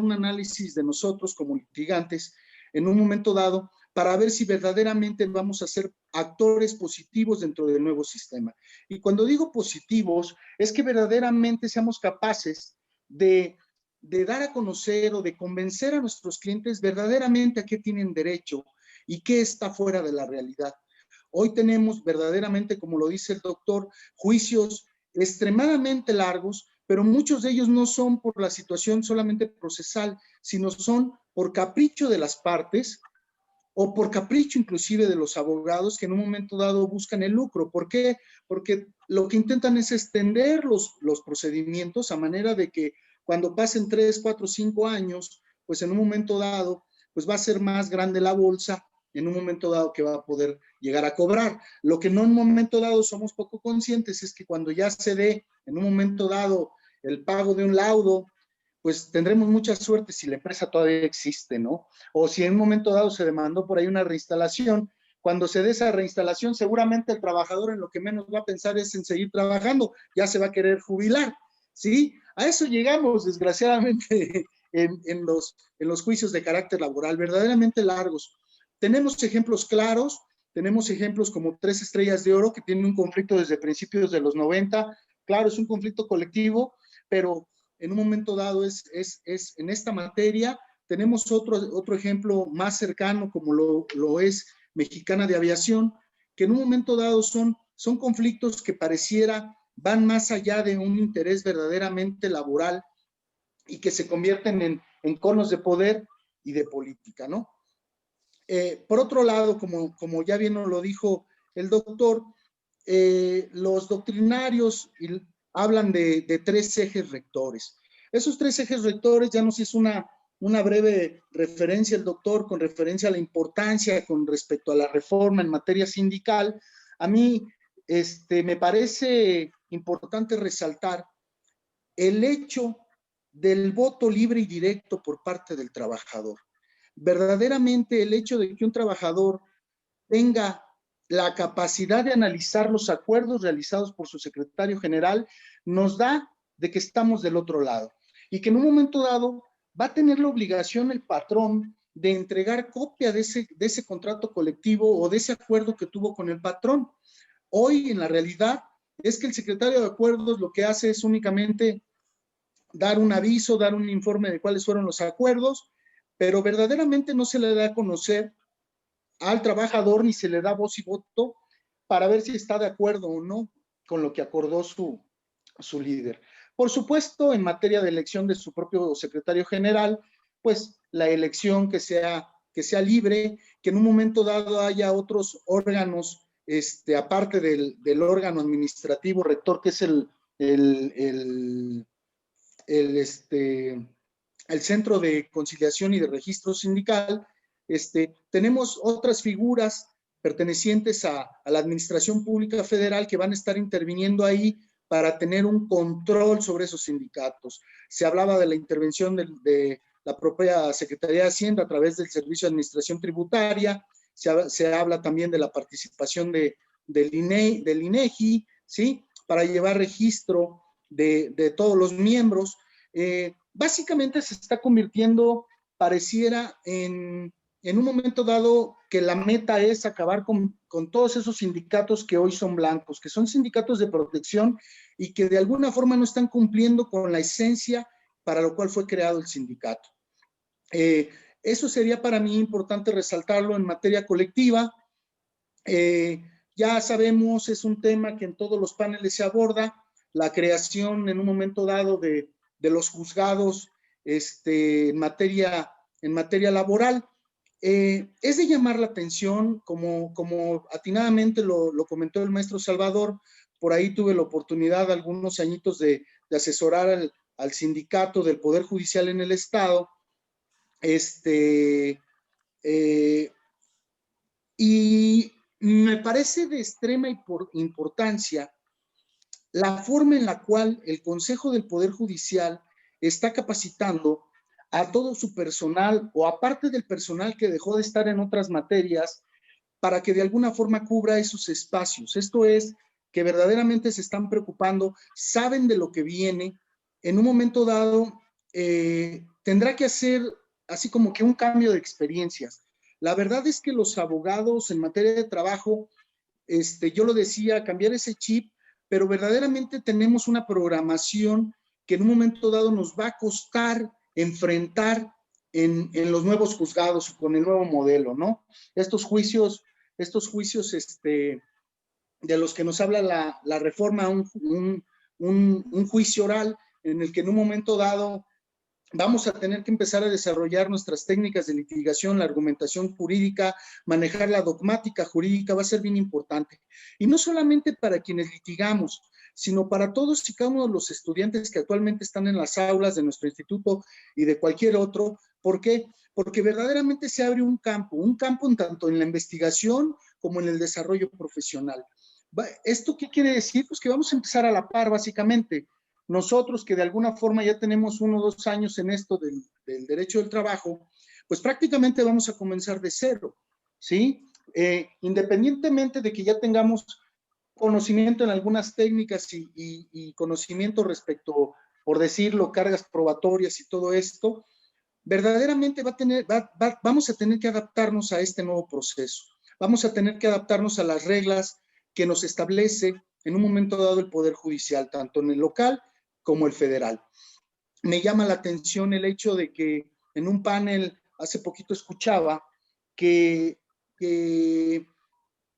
un análisis de nosotros como litigantes en un momento dado para ver si verdaderamente vamos a ser actores positivos dentro del nuevo sistema. Y cuando digo positivos, es que verdaderamente seamos capaces de dar a conocer o de convencer a nuestros clientes verdaderamente a qué tienen derecho y qué está fuera de la realidad. Hoy tenemos verdaderamente, como lo dice el doctor, juicios extremadamente largos, pero muchos de ellos no son por la situación solamente procesal, sino son por capricho de las partes, o por capricho inclusive de los abogados que en un momento dado buscan el lucro. ¿Por qué? Porque lo que intentan es extender los procedimientos a manera de que cuando pasen 3, 4, 5 años, pues en un momento dado, pues va a ser más grande la bolsa, en un momento dado que va a poder llegar a cobrar. Lo que no en un momento dado somos poco conscientes es que cuando ya se dé en un momento dado el pago de un laudo, pues tendremos mucha suerte si la empresa todavía existe, ¿no? O si en un momento dado se demandó por ahí una reinstalación, cuando se dé esa reinstalación, seguramente el trabajador en lo que menos va a pensar es en seguir trabajando, ya se va a querer jubilar, ¿sí? A eso llegamos, desgraciadamente, en los juicios de carácter laboral, verdaderamente largos. Tenemos ejemplos claros, tenemos ejemplos como 3 Estrellas de Oro, que tienen un conflicto desde principios de los 90, claro, es un conflicto colectivo, pero en un momento dado es en esta materia. Tenemos otro ejemplo más cercano, como lo es Mexicana de Aviación, que en un momento dado son conflictos que pareciera van más allá de un interés verdaderamente laboral y que se convierten en conos de poder y de política, ¿no? Por otro lado, como ya bien nos lo dijo el doctor, los doctrinarios hablan de 3 ejes rectores. Esos 3 ejes rectores, ya nos hizo una breve referencia el doctor con referencia a la importancia con respecto a la reforma en materia sindical. A mí me parece importante resaltar el hecho del voto libre y directo por parte del trabajador. Verdaderamente el hecho de que un trabajador tenga la capacidad de analizar los acuerdos realizados por su secretario general nos da de que estamos del otro lado y que en un momento dado va a tener la obligación el patrón de entregar copia de ese contrato colectivo o de ese acuerdo que tuvo con el patrón. Hoy, en la realidad, es que el secretario de acuerdos lo que hace es únicamente dar un aviso, dar un informe de cuáles fueron los acuerdos, pero verdaderamente no se le da a conocer al trabajador ni se le da voz y voto para ver si está de acuerdo o no con lo que acordó su líder. Por supuesto, en materia de elección de su propio secretario general, pues la elección que sea libre, que en un momento dado haya otros órganos, aparte del órgano administrativo rector, que es el Centro de Conciliación y de Registro Sindical. Tenemos otras figuras pertenecientes a la Administración Pública Federal que van a estar interviniendo ahí para tener un control sobre esos sindicatos. Se hablaba de la intervención de la propia Secretaría de Hacienda a través del Servicio de Administración Tributaria, se habla también de la participación del INEGI, ¿sí? Para llevar registro de todos los miembros. Básicamente se está convirtiendo, pareciera, en un momento dado que la meta es acabar con todos esos sindicatos que hoy son blancos, que son sindicatos de protección y que de alguna forma no están cumpliendo con la esencia para lo cual fue creado el sindicato. Eso sería para mí importante resaltarlo en materia colectiva. Ya sabemos, es un tema que en todos los paneles se aborda, la creación en un momento dado de los juzgados en materia laboral. Es de llamar la atención, como atinadamente lo comentó el maestro Salvador. Por ahí tuve la oportunidad algunos añitos de asesorar al sindicato del Poder Judicial en el Estado. Y me parece de extrema importancia la forma en la cual el Consejo del Poder Judicial está capacitando a todo su personal o aparte del personal que dejó de estar en otras materias para que de alguna forma cubra esos espacios. Esto es, que verdaderamente se están preocupando, saben de lo que viene. En un momento dado tendrá que hacer así como que un cambio de experiencias. La verdad es que los abogados en materia de trabajo, yo lo decía, cambiar ese chip, pero verdaderamente tenemos una programación que en un momento dado nos va a costar enfrentar en los nuevos juzgados con el nuevo modelo, ¿no? Estos juicios de los que nos habla la reforma, un juicio oral en el que en un momento dado vamos a tener que empezar a desarrollar nuestras técnicas de litigación, la argumentación jurídica, manejar la dogmática jurídica, va a ser bien importante. Y no solamente para quienes litigamos, sino para todos y cada uno de los estudiantes que actualmente están en las aulas de nuestro instituto y de cualquier otro. ¿Por qué? Porque verdaderamente se abre un campo tanto en la investigación como en el desarrollo profesional. ¿Esto qué quiere decir? Pues que vamos a empezar a la par, básicamente. Nosotros que de alguna forma ya tenemos 1 o 2 años en esto del derecho del trabajo, pues prácticamente vamos a comenzar de cero, ¿sí? Independientemente de que ya tengamos conocimiento en algunas técnicas y conocimiento respecto, por decirlo, cargas probatorias y todo esto, verdaderamente vamos a tener que adaptarnos a este nuevo proceso. Vamos a tener que adaptarnos a las reglas que nos establece en un momento dado el Poder Judicial, tanto en el local como el federal. Me llama la atención el hecho de que en un panel hace poquito escuchaba que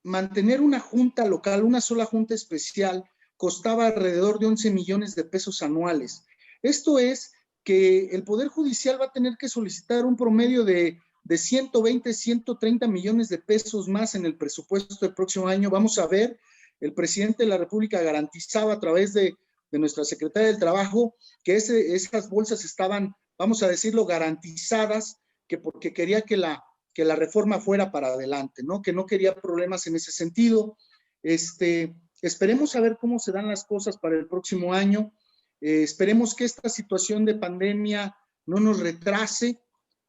mantener una junta local, una sola junta especial, costaba alrededor de 11 millones de pesos anuales. Esto es que el Poder Judicial va a tener que solicitar un promedio de 120, 130 millones de pesos más en el presupuesto del próximo año. Vamos a ver, el presidente de la República garantizaba a través de nuestra Secretaría del Trabajo que esas bolsas estaban, vamos a decirlo, garantizadas, que porque quería que la reforma fuera para adelante, ¿no? Que no quería problemas en ese sentido. Esperemos a ver cómo se dan las cosas para el próximo año. Esperemos que esta situación de pandemia no nos retrase,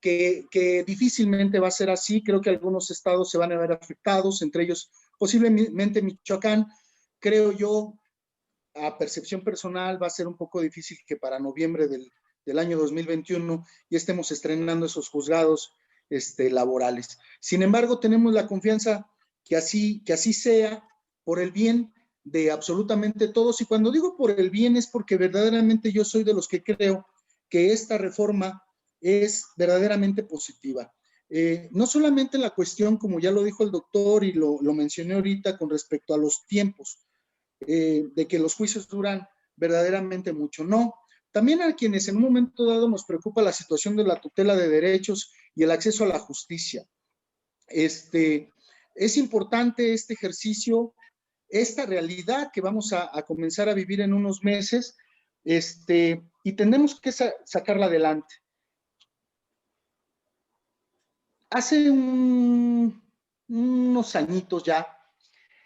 que difícilmente va a ser así. Creo que algunos estados se van a ver afectados, entre ellos posiblemente Michoacán. Creo yo, a percepción personal, va a ser un poco difícil que para noviembre del año 2021 ya estemos estrenando esos juzgados laborales. Sin embargo, tenemos la confianza que así sea, por el bien de absolutamente todos. Y cuando digo por el bien es porque verdaderamente yo soy de los que creo que esta reforma es verdaderamente positiva. No solamente en la cuestión, como ya lo dijo el doctor y lo mencioné ahorita con respecto a los tiempos, de que los juicios duran verdaderamente mucho, no. También a quienes en un momento dado nos preocupa la situación de la tutela de derechos y el acceso a la justicia. Es importante este ejercicio, esta realidad que vamos a comenzar a vivir en unos meses, y tenemos que sacarla adelante. Hace unos añitos ya,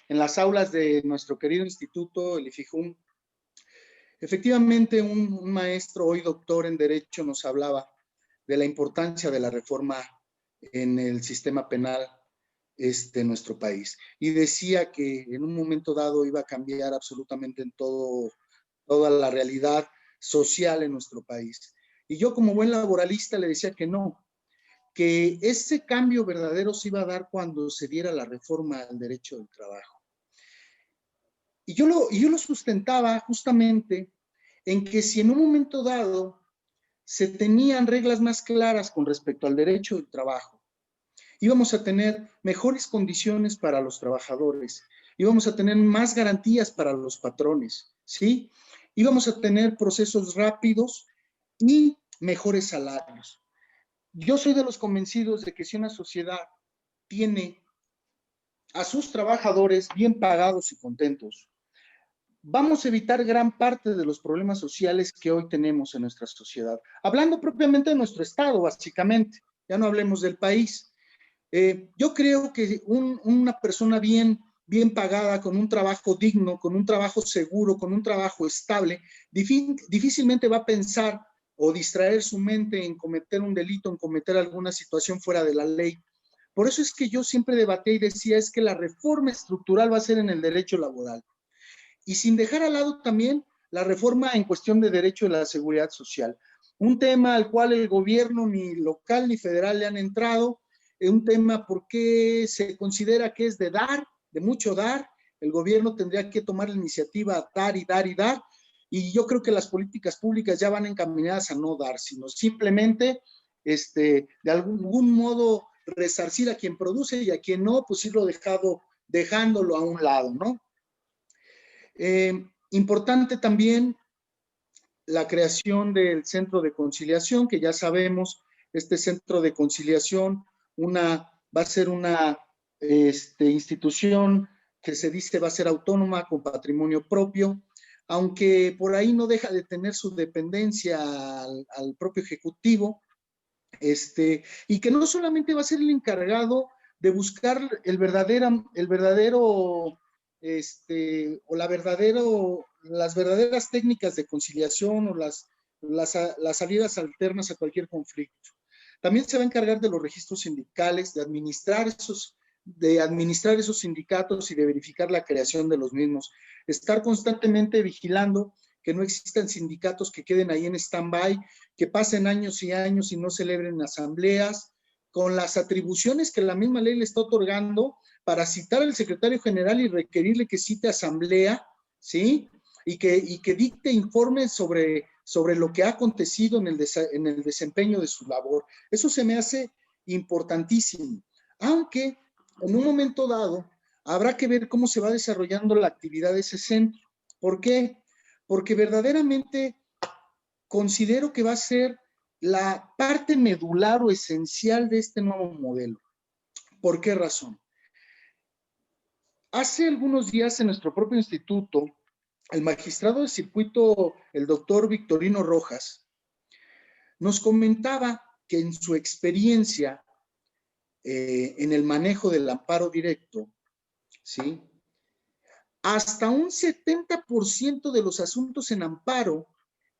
en las aulas de nuestro querido instituto, el IFIJUM, efectivamente un maestro, hoy doctor en Derecho, nos hablaba de la importancia de la reforma en el sistema penal de nuestro país. Y decía que en un momento dado iba a cambiar absolutamente en toda la realidad social en nuestro país. Y yo, como buen laboralista, le decía que no, que ese cambio verdadero se iba a dar cuando se diera la reforma al derecho del trabajo. Y yo lo sustentaba justamente en que si en un momento dado se tenían reglas más claras con respecto al derecho del trabajo, íbamos a tener mejores condiciones para los trabajadores, íbamos a tener más garantías para los patrones, ¿sí? Íbamos a tener procesos rápidos y mejores salarios. Yo soy de los convencidos de que si una sociedad tiene a sus trabajadores bien pagados y contentos, vamos a evitar gran parte de los problemas sociales que hoy tenemos en nuestra sociedad. Hablando propiamente de nuestro estado, básicamente, ya no hablemos del país. Yo creo que una persona bien pagada, con un trabajo digno, con un trabajo seguro, con un trabajo estable, difícilmente va a pensar o distraer su mente en cometer un delito, en cometer alguna situación fuera de la ley. Por eso es que yo siempre debatí y decía, es que la reforma estructural va a ser en el derecho laboral. Y sin dejar al lado también la reforma en cuestión de derecho de la seguridad social. Un tema al cual el gobierno ni local ni federal le han entrado, un tema porque se considera que es de dar, de mucho dar. El gobierno tendría que tomar la iniciativa a dar y dar y dar, y yo creo que las políticas públicas ya van encaminadas a no dar, sino simplemente de algún modo resarcir a quien produce y a quien no, pues irlo dejándolo a un lado, ¿no? Importante también la creación del centro de conciliación, que ya sabemos, este centro de conciliación va a ser una institución que se dice va a ser autónoma, con patrimonio propio, aunque por ahí no deja de tener su dependencia al propio ejecutivo, y que no solamente va a ser el encargado de buscar las verdaderas técnicas de conciliación o las salidas alternas a cualquier conflicto. También se va a encargar de los registros sindicales, de administrar esos sindicatos y de verificar la creación de los mismos. Estar constantemente vigilando que no existan sindicatos que queden ahí en stand-by, que pasen años y años y no celebren asambleas, con las atribuciones que la misma ley le está otorgando para citar al secretario general y requerirle que cite asamblea, ¿sí? Y que dicte informes sobre lo que ha acontecido en el desempeño de su labor. Eso se me hace importantísimo, aunque en un momento dado habrá que ver cómo se va desarrollando la actividad de ese centro. ¿Por qué? Porque verdaderamente considero que va a ser la parte medular o esencial de este nuevo modelo. ¿Por qué razón? Hace algunos días en nuestro propio instituto, el magistrado de circuito, el doctor Victorino Rojas, nos comentaba que en su experiencia en el manejo del amparo directo, ¿sí?, hasta un 70% de los asuntos en amparo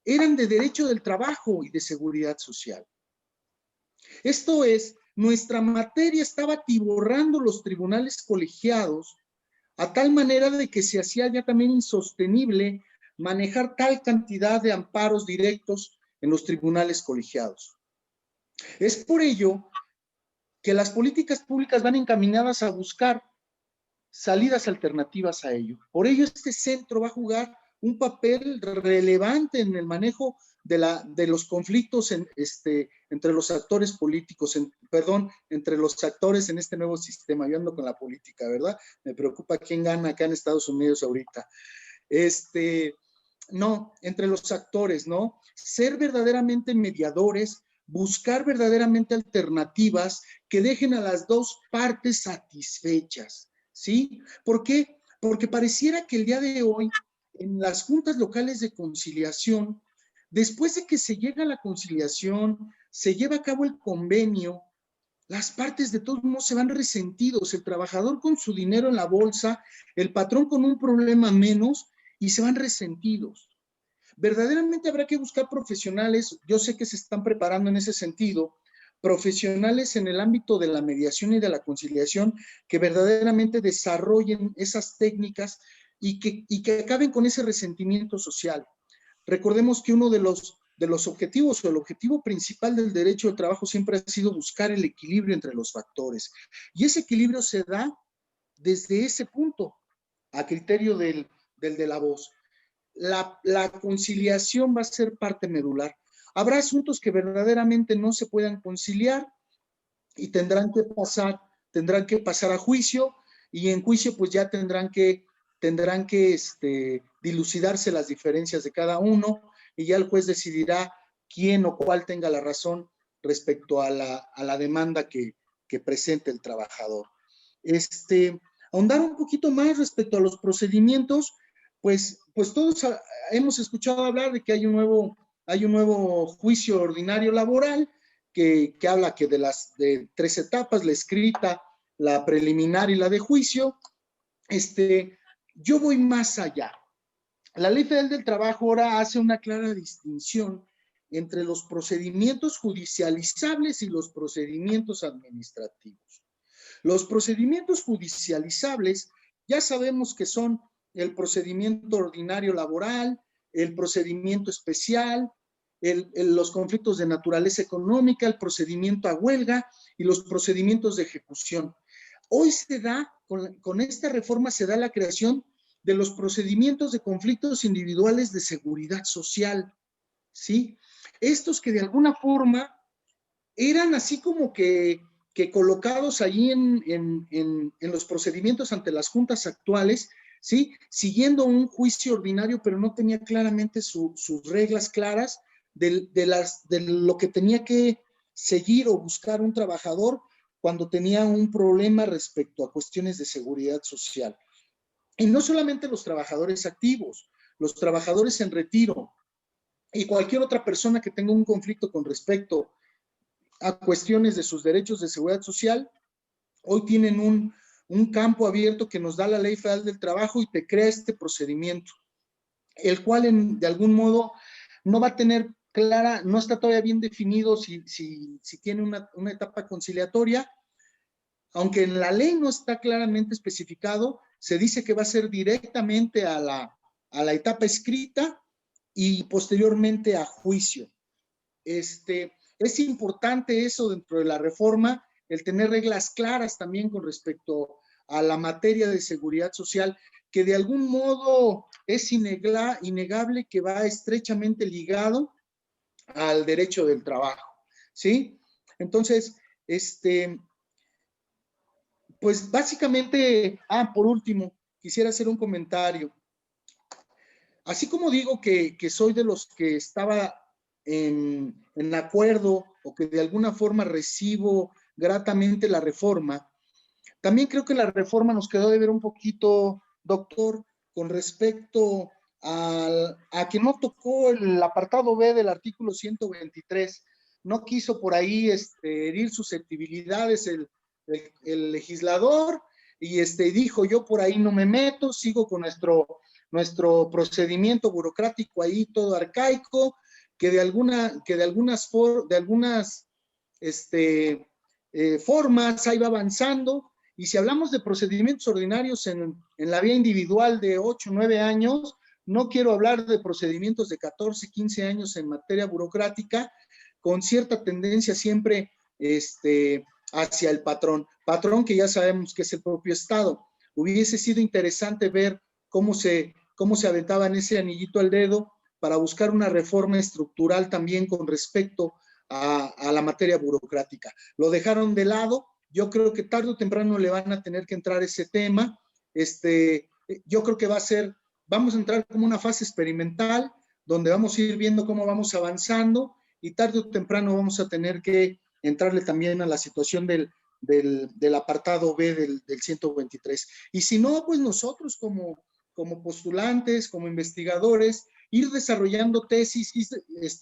eran de derecho del trabajo y de seguridad social. Esto es, nuestra materia estaba atiborrando los tribunales colegiados a tal manera de que se hacía ya también insostenible manejar tal cantidad de amparos directos en los tribunales colegiados. Es por ello que las políticas públicas van encaminadas a buscar salidas alternativas a ello. Por ello, este centro va a jugar un papel relevante en el manejo de los conflictos entre los actores políticos, entre los actores en este nuevo sistema. Yo ando con la política, ¿verdad? Me preocupa quién gana acá en Estados Unidos ahorita. No, entre los actores, ¿no? Ser verdaderamente mediadores, buscar verdaderamente alternativas que dejen a las dos partes satisfechas, ¿sí? ¿Por qué? Porque pareciera que el día de hoy, en las juntas locales de conciliación, después de que se llega a la conciliación, se lleva a cabo el convenio, las partes de todos modos se van resentidos, el trabajador con su dinero en la bolsa, el patrón con un problema menos, y se van resentidos. Verdaderamente habrá que buscar profesionales, yo sé que se están preparando en ese sentido, profesionales en el ámbito de la mediación y de la conciliación que verdaderamente desarrollen esas técnicas y que acaben con ese resentimiento social. Recordemos que uno de los objetivos o el objetivo principal del derecho del trabajo siempre ha sido buscar el equilibrio entre los factores. Y ese equilibrio se da desde ese punto, a criterio del de la voz. La conciliación va a ser parte medular. Habrá asuntos que verdaderamente no se puedan conciliar y tendrán que pasar a juicio, y en juicio pues ya tendrán que dilucidarse las diferencias de cada uno, y ya el juez decidirá quién o cuál tenga la razón respecto a la demanda que presente el trabajador. Ahondar un poquito más respecto a los procedimientos, pues todos hemos escuchado hablar de que hay un nuevo juicio ordinario laboral que habla que de 3 etapas, la escrita, la preliminar y la de juicio. Yo voy más allá. La Ley Federal del Trabajo ahora hace una clara distinción entre los procedimientos judicializables y los procedimientos administrativos. Los procedimientos judicializables ya sabemos que son el procedimiento ordinario laboral, el procedimiento especial, los conflictos de naturaleza económica, el procedimiento a huelga y los procedimientos de ejecución. Hoy se da, con esta reforma se da la creación de los procedimientos de conflictos individuales de seguridad social, ¿sí? Estos que de alguna forma eran así como que colocados ahí en los procedimientos ante las juntas actuales, ¿sí? Siguiendo un juicio ordinario, pero no tenía claramente sus reglas claras de lo que tenía que seguir o buscar un trabajador cuando tenía un problema respecto a cuestiones de seguridad social. Y no solamente los trabajadores activos, los trabajadores en retiro y cualquier otra persona que tenga un conflicto con respecto a cuestiones de sus derechos de seguridad social, hoy tienen un campo abierto que nos da la Ley Federal del Trabajo y te crea este procedimiento, el cual de algún modo no va a tener clara, no está todavía bien definido si tiene una etapa conciliatoria, aunque en la ley no está claramente especificado, se dice que va a ser directamente a la etapa escrita y posteriormente a juicio. Es importante eso dentro de la reforma, el tener reglas claras también con respecto a la materia de seguridad social, que de algún modo es innegable que va estrechamente ligado al derecho del trabajo, ¿sí? Entonces, pues básicamente, por último, quisiera hacer un comentario. Así como digo que soy de los que estaba en acuerdo o que de alguna forma recibo gratamente la reforma, también creo que la reforma nos quedó de ver un poquito, doctor, con respecto a que no tocó el apartado B del artículo 123, no quiso por ahí herir susceptibilidades el legislador y dijo, yo por ahí no me meto, sigo con nuestro procedimiento burocrático ahí todo arcaico, que de algunas formas ahí va avanzando. Y si hablamos de procedimientos ordinarios en la vía individual de 8 o 9 años, no quiero hablar de procedimientos de 14, 15 años en materia burocrática, con cierta tendencia siempre hacia el patrón que ya sabemos que es el propio Estado. Hubiese sido interesante ver cómo se aventaban ese anillito al dedo para buscar una reforma estructural también con respecto a la materia burocrática. Lo dejaron de lado. Yo creo que tarde o temprano le van a tener que entrar ese tema. Yo creo que vamos a entrar como una fase experimental, donde vamos a ir viendo cómo vamos avanzando, y tarde o temprano vamos a tener que entrarle también a la situación del apartado B del 123. Y si no, pues nosotros como postulantes, como investigadores, ir desarrollando tesis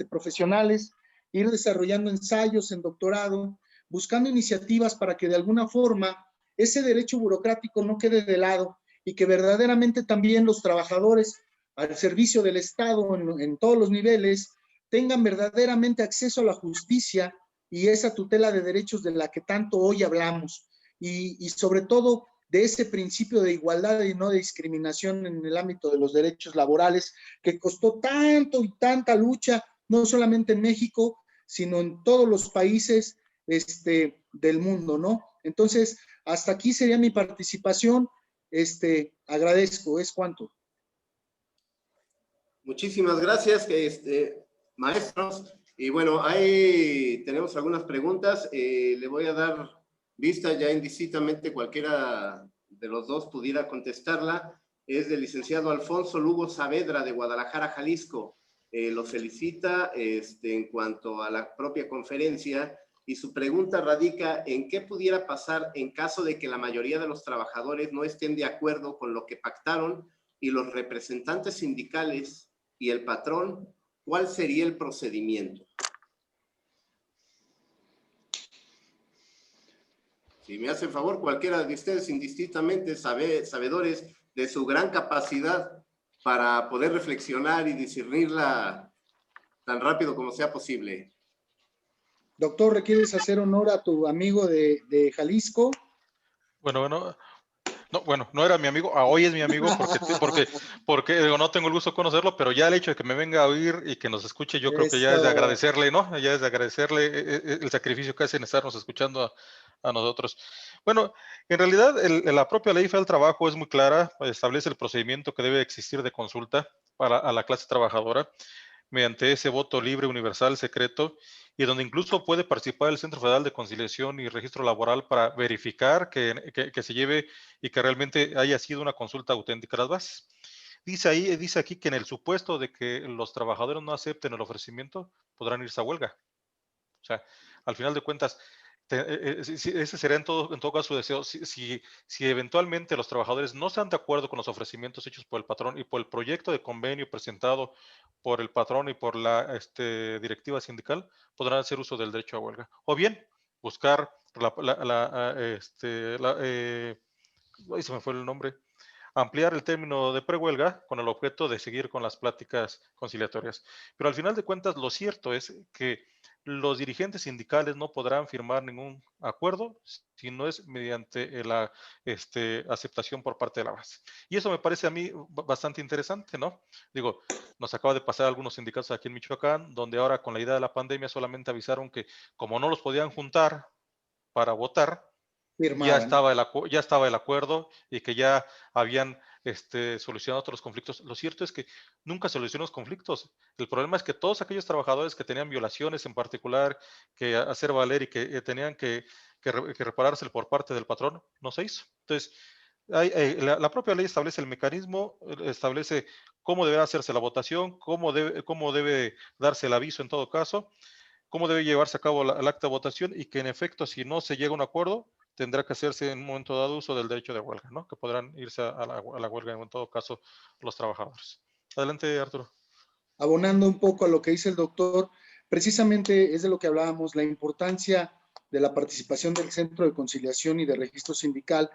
profesionales, ir desarrollando ensayos en doctorado, buscando iniciativas para que de alguna forma ese derecho burocrático no quede de lado y que verdaderamente también los trabajadores al servicio del Estado en todos los niveles tengan verdaderamente acceso a la justicia y esa tutela de derechos de la que tanto hoy hablamos, y sobre todo de ese principio de igualdad y no de discriminación en el ámbito de los derechos laborales, que costó tanto y tanta lucha, no solamente en México, sino en todos los países del mundo, ¿no? Entonces, hasta aquí sería mi participación. Agradezco, es cuanto. Muchísimas gracias, maestros. Y bueno, ahí tenemos algunas preguntas. Le voy a dar vista ya indistintamente, cualquiera de los dos pudiera contestarla. Es del licenciado Alfonso Lugo Saavedra, de Guadalajara, Jalisco. Lo felicita en cuanto a la propia conferencia, y su pregunta radica en qué pudiera pasar en caso de que la mayoría de los trabajadores no estén de acuerdo con lo que pactaron y los representantes sindicales y el patrón. ¿Cuál sería el procedimiento? Si me hacen favor, cualquiera de ustedes, indistintamente sabedores de su gran capacidad para poder reflexionar y discernirla tan rápido como sea posible. Doctor, ¿requieres hacer honor a tu amigo de Jalisco? Bueno, no era mi amigo, hoy es mi amigo porque digo, no tengo el gusto de conocerlo, pero ya el hecho de que me venga a oír y que nos escuche, yo creo que ya es de agradecerle, ¿no? Ya es de agradecerle el sacrificio que hacen estarnos escuchando a nosotros. Bueno, en realidad la propia ley federal del trabajo es muy clara, establece el procedimiento que debe existir de consulta a la clase trabajadora mediante ese voto libre, universal, secreto, y donde incluso puede participar el Centro Federal de Conciliación y Registro Laboral para verificar que se lleve y que realmente haya sido una consulta auténtica a las bases. Dice aquí que en el supuesto de que los trabajadores no acepten el ofrecimiento, podrán irse a huelga. O sea, al final de cuentas, ese sería en todo caso su deseo. Si eventualmente los trabajadores no están de acuerdo con los ofrecimientos hechos por el patrón y por el proyecto de convenio presentado por el patrón y por la directiva sindical, podrán hacer uso del derecho a huelga. O bien, buscar ahí se me fue el nombre, ampliar el término de prehuelga con el objeto de seguir con las pláticas conciliatorias. Pero al final de cuentas, lo cierto es que los dirigentes sindicales no podrán firmar ningún acuerdo si no es mediante la aceptación por parte de la base. Y eso me parece a mí bastante interesante, ¿no? Digo, nos acaba de pasar algunos sindicatos aquí en Michoacán, donde ahora con la idea de la pandemia solamente avisaron que como no los podían juntar para votar, ya estaba el acuerdo y que ya habían solucionado otros conflictos. Lo cierto es que nunca solucionó los conflictos. El problema es que todos aquellos trabajadores que tenían violaciones en particular que hacer valer y que tenían que repararse por parte del patrón, no se hizo. Entonces, la propia ley establece el mecanismo, establece cómo debe hacerse la votación, cómo debe darse el aviso en todo caso, cómo debe llevarse a cabo el acta de votación, y que en efecto, si no se llega a un acuerdo, tendrá que hacerse en un momento dado uso del derecho de huelga, ¿no? Que podrán irse a la huelga en todo caso los trabajadores. Adelante, Arturo. Abonando un poco a lo que dice el doctor, precisamente es de lo que hablábamos, la importancia de la participación del Centro de Conciliación y de Registro Sindical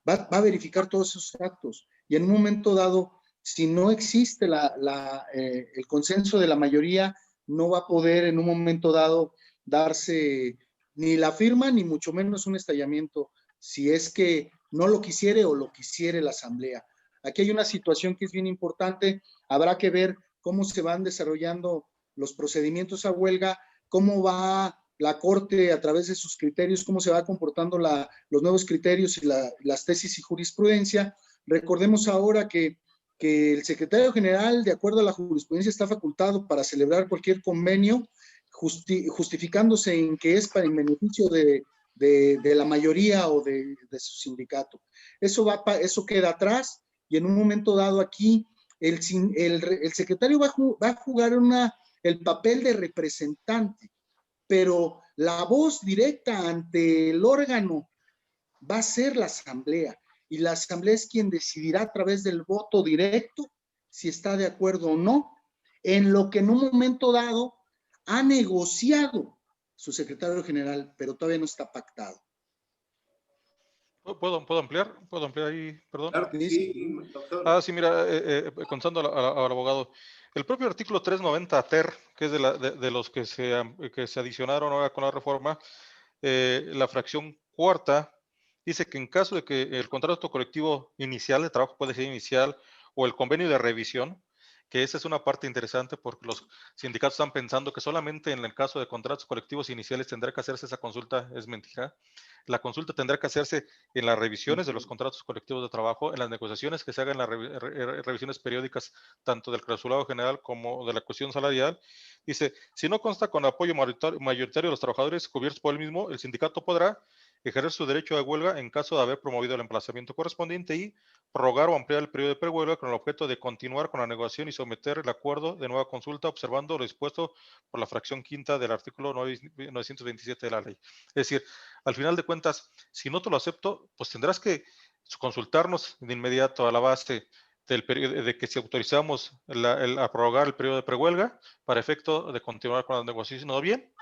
va a verificar todos esos actos. Y en un momento dado, si no existe el consenso de la mayoría, no va a poder en un momento dado darse ni la firma, ni mucho menos un estallamiento, si es que no lo quisiere o lo quisiere la Asamblea. Aquí hay una situación que es bien importante, habrá que ver cómo se van desarrollando los procedimientos a huelga, cómo va la Corte a través de sus criterios, cómo se va comportando los nuevos criterios y las tesis y jurisprudencia. Recordemos ahora que el secretario general, de acuerdo a la jurisprudencia, está facultado para celebrar cualquier convenio, justificándose en que es para el beneficio de la mayoría o de su sindicato. Eso queda atrás y en un momento dado aquí el secretario va a jugar el papel de representante, pero la voz directa ante el órgano va a ser la Asamblea, y la Asamblea es quien decidirá a través del voto directo si está de acuerdo o no en lo que en un momento dado ha negociado su secretario general, pero todavía no está pactado. ¿Puedo ampliar? ¿Puedo ampliar ahí? Perdón. Claro que sí, doctor. Ah, sí, mira, contando al abogado. El propio artículo 390 ter, que es de los que se adicionaron ahora con la reforma, la fracción cuarta, dice que en caso de que el contrato colectivo inicial de trabajo puede ser inicial o el convenio de revisión, que esa es una parte interesante porque los sindicatos están pensando que solamente en el caso de contratos colectivos iniciales tendrá que hacerse esa consulta, es mentira. La consulta tendrá que hacerse en las revisiones de los contratos colectivos de trabajo, en las negociaciones que se hagan, en las revisiones periódicas, tanto del clausulado general como de la cuestión salarial. Dice, si no consta con apoyo mayoritario de los trabajadores cubiertos por el mismo, el sindicato podrá ejercer su derecho de huelga en caso de haber promovido el emplazamiento correspondiente y prorrogar o ampliar el periodo de prehuelga con el objeto de continuar con la negociación y someter el acuerdo de nueva consulta observando lo dispuesto por la fracción quinta del artículo 927 de la ley. Es decir, al final de cuentas, si no te lo acepto, pues tendrás que consultarnos de inmediato a la base del periodo, de que si autorizamos a prorrogar el periodo de prehuelga para efecto de continuar con las negociaciones, o bien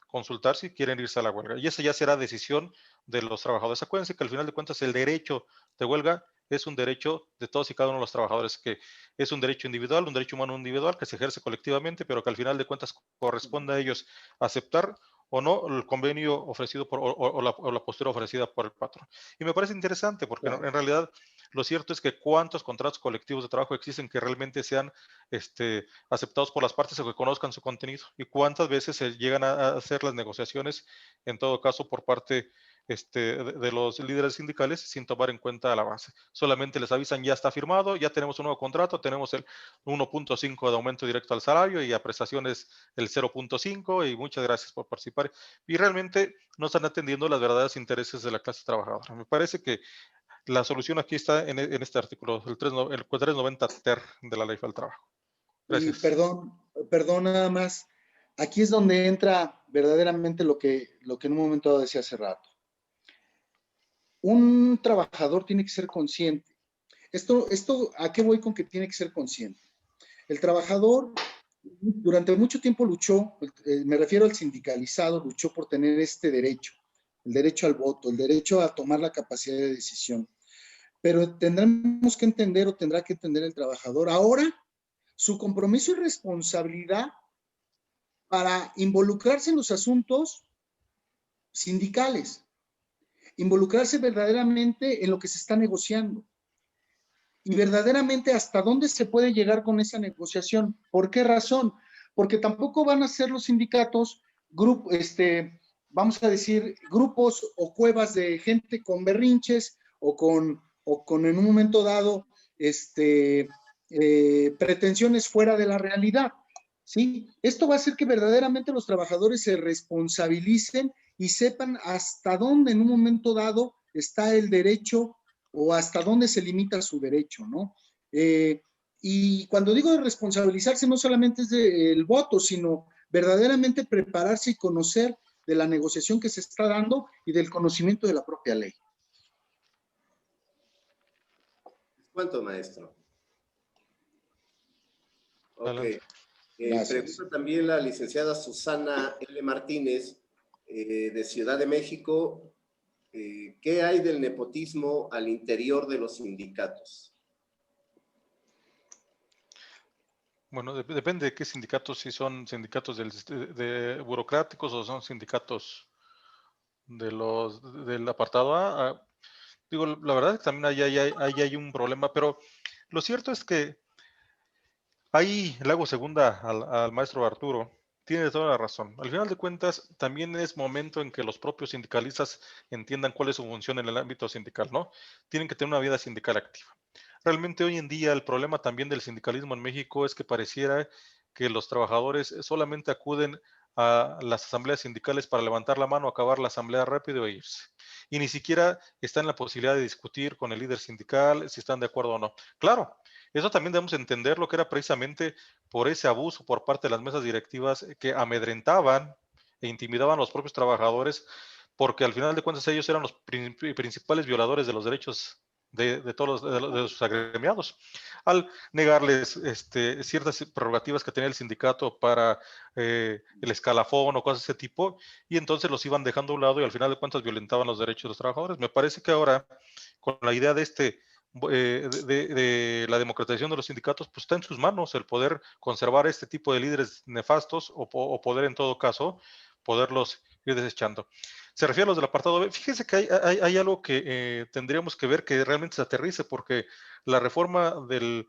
consultar si quieren irse a la huelga. Y esa ya será decisión de los trabajadores. Acuérdense que al final de cuentas el derecho de huelga es un derecho de todos y cada uno de los trabajadores, que es un derecho individual, un derecho humano individual que se ejerce colectivamente, pero que al final de cuentas corresponde a ellos aceptar o no el convenio ofrecido o la postura ofrecida por el patrón. Y me parece interesante porque en realidad lo cierto es que cuántos contratos colectivos de trabajo existen que realmente sean aceptados por las partes o que conozcan su contenido, y cuántas veces se llegan a hacer las negociaciones, en todo caso por parte de los líderes sindicales sin tomar en cuenta la base. Solamente les avisan, ya está firmado, ya tenemos un nuevo contrato, tenemos el 1.5 de aumento directo al salario y a prestaciones el 0.5 y muchas gracias por participar. Y realmente no están atendiendo los verdaderos intereses de la clase trabajadora. Me parece que la solución aquí está en este artículo, el 390 ter de la Ley del Trabajo. Y Gracias. perdón nada más. Aquí es donde entra verdaderamente lo que en un momento dado decía hace rato. Un trabajador tiene que ser consciente. Esto, ¿a qué voy con que tiene que ser consciente? El trabajador durante mucho tiempo luchó, me refiero al sindicalizado, luchó por tener este derecho, el derecho al voto, el derecho a tomar la capacidad de decisión. Pero tendremos que entender, o tendrá que entender el trabajador ahora, su compromiso y responsabilidad para involucrarse en los asuntos sindicales, involucrarse verdaderamente en lo que se está negociando y verdaderamente hasta dónde se puede llegar con esa negociación. ¿Por qué razón? Porque tampoco van a ser los sindicatos vamos a decir, grupos o cuevas de gente con berrinches o con en un momento dado pretensiones fuera de la realidad. ¿Sí? Esto va a hacer que verdaderamente los trabajadores se responsabilicen y sepan hasta dónde en un momento dado está el derecho o hasta dónde se limita su derecho, ¿no? Y cuando digo de responsabilizarse, no solamente es del voto, sino verdaderamente prepararse y conocer de la negociación que se está dando y del conocimiento de la propia ley. ¿Cuánto, maestro? Ok. Pregunta también la licenciada Susana L. Martínez, de Ciudad de México. ¿qué hay del nepotismo al interior de los sindicatos? Bueno, depende de qué sindicatos, si son sindicatos de burocráticos o son sindicatos del apartado A. Digo, la verdad es que también ahí hay un problema, pero lo cierto es que ahí le hago segunda al maestro Arturo. Tiene toda la razón. Al final de cuentas, también es momento en que los propios sindicalistas entiendan cuál es su función en el ámbito sindical, ¿no? Tienen que tener una vida sindical activa. Realmente hoy en día el problema también del sindicalismo en México es que pareciera que los trabajadores solamente acuden a las asambleas sindicales para levantar la mano, acabar la asamblea rápido e irse. Y ni siquiera están en la posibilidad de discutir con el líder sindical si están de acuerdo o no. Claro, eso también debemos entender lo que era precisamente por ese abuso por parte de las mesas directivas que amedrentaban e intimidaban a los propios trabajadores, porque al final de cuentas ellos eran los principales violadores de los derechos de todos de sus agremiados, al negarles ciertas prerrogativas que tenía el sindicato para el escalafón o cosas de ese tipo, y entonces los iban dejando a un lado y al final de cuentas violentaban los derechos de los trabajadores. Me parece que ahora, con la idea de la democratización de los sindicatos, pues está en sus manos el poder conservar este tipo de líderes nefastos o poder en todo caso poderlos ir desechando. Se refiere a los del apartado B. Fíjense que hay algo que tendríamos que ver que realmente se aterrice, porque la reforma del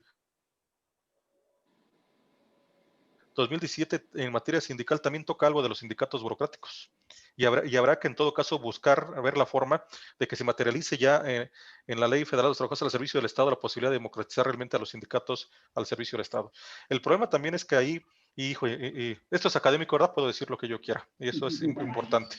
2017 en materia sindical también toca algo de los sindicatos burocráticos. Y habrá que en todo caso buscar, a ver la forma de que se materialice ya en la Ley Federal de los Trabajadores al Servicio del Estado la posibilidad de democratizar realmente a los sindicatos al servicio del Estado. El problema también es que ahí, hijo, esto es académico, ¿verdad? Puedo decir lo que yo quiera, y eso es importante.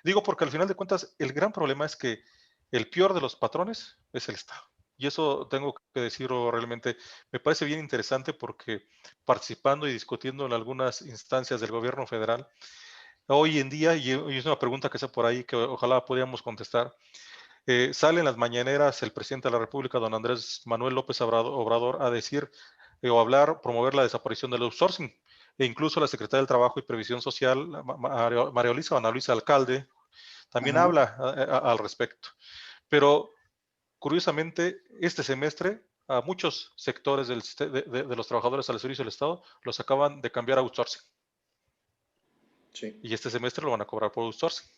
Digo porque al final de cuentas el gran problema es que el peor de los patrones es el Estado. Y eso tengo que decirlo realmente, me parece bien interesante porque participando y discutiendo en algunas instancias del gobierno federal, hoy en día, y es una pregunta que sé por ahí que ojalá podamos contestar, sale en las mañaneras el presidente de la República, don Andrés Manuel López Obrador, a decir o hablar, promover la desaparición del outsourcing. E incluso la secretaria del Trabajo y Previsión Social, María Luisa o Ana Luisa Alcalde, también Ajá. habla al respecto. Pero curiosamente, este semestre a muchos sectores de los trabajadores al servicio del Estado los acaban de cambiar a outsourcing. Sí. Y este semestre lo van a cobrar por outsourcing.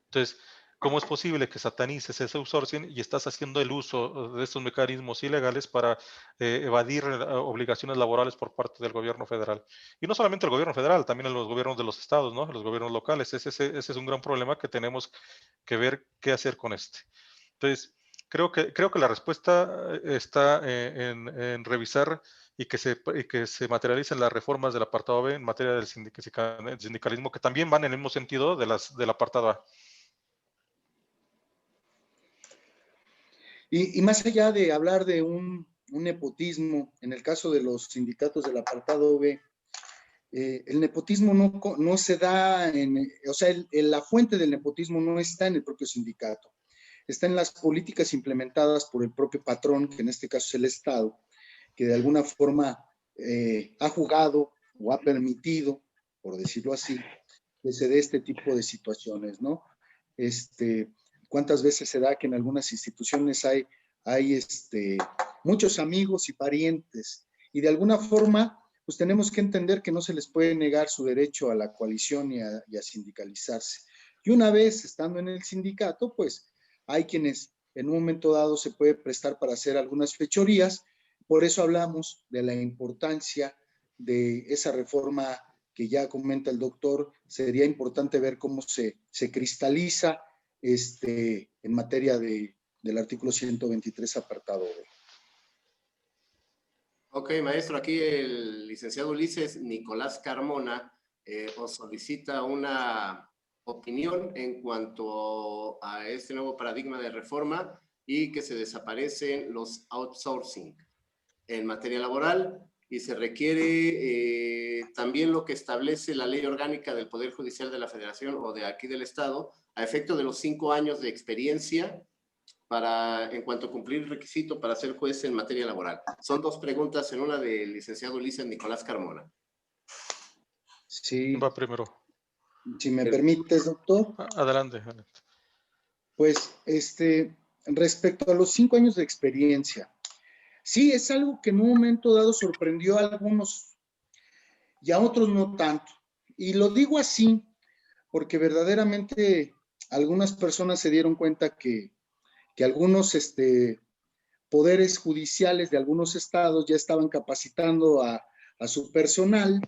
Entonces, ¿cómo es posible que satanices ese outsourcing y estás haciendo el uso de estos mecanismos ilegales para evadir obligaciones laborales por parte del gobierno federal? Y no solamente el gobierno federal, también en los gobiernos de los estados, ¿no? Los gobiernos locales. Ese es un gran problema que tenemos que ver qué hacer con este. Entonces, creo que la respuesta está en revisar y que se materialicen las reformas del apartado B en materia del sindicalismo, que también van en el mismo sentido del apartado A. Y más allá de hablar de un nepotismo, en el caso de los sindicatos del apartado B, el nepotismo no se da o sea, la fuente del nepotismo no está en el propio sindicato, está en las políticas implementadas por el propio patrón, que en este caso es el Estado, que de alguna forma ha jugado o ha permitido, por decirlo así, que se dé este tipo de situaciones, ¿no? ¿Cuántas veces se da que en algunas instituciones hay muchos amigos y parientes? Y de alguna forma, pues tenemos que entender que no se les puede negar su derecho a la coalición y a sindicalizarse. Y una vez estando en el sindicato, pues hay quienes en un momento dado se puede prestar para hacer algunas fechorías. Por eso hablamos de la importancia de esa reforma que ya comenta el doctor. Sería importante ver cómo se cristaliza en materia del artículo 123, apartado B. Ok, maestro, aquí el licenciado Ulises Nicolás Carmona os solicita una opinión en cuanto a este nuevo paradigma de reforma y que se desaparecen los outsourcing en materia laboral y se requiere también lo que establece la ley orgánica del Poder Judicial de la Federación o de aquí del Estado a efecto de los 5 años de experiencia en cuanto a cumplir el requisito para ser juez en materia laboral. Son 2 preguntas en una del licenciado Ulises Nicolás Carmona. Sí. ¿Quién va primero? Si me permites, doctor. Adelante. Pues, respecto a los 5 años de experiencia, sí, es algo que en un momento dado sorprendió a algunos y a otros no tanto. Y lo digo así porque verdaderamente algunas personas se dieron cuenta que algunos poderes judiciales de algunos estados ya estaban capacitando a su personal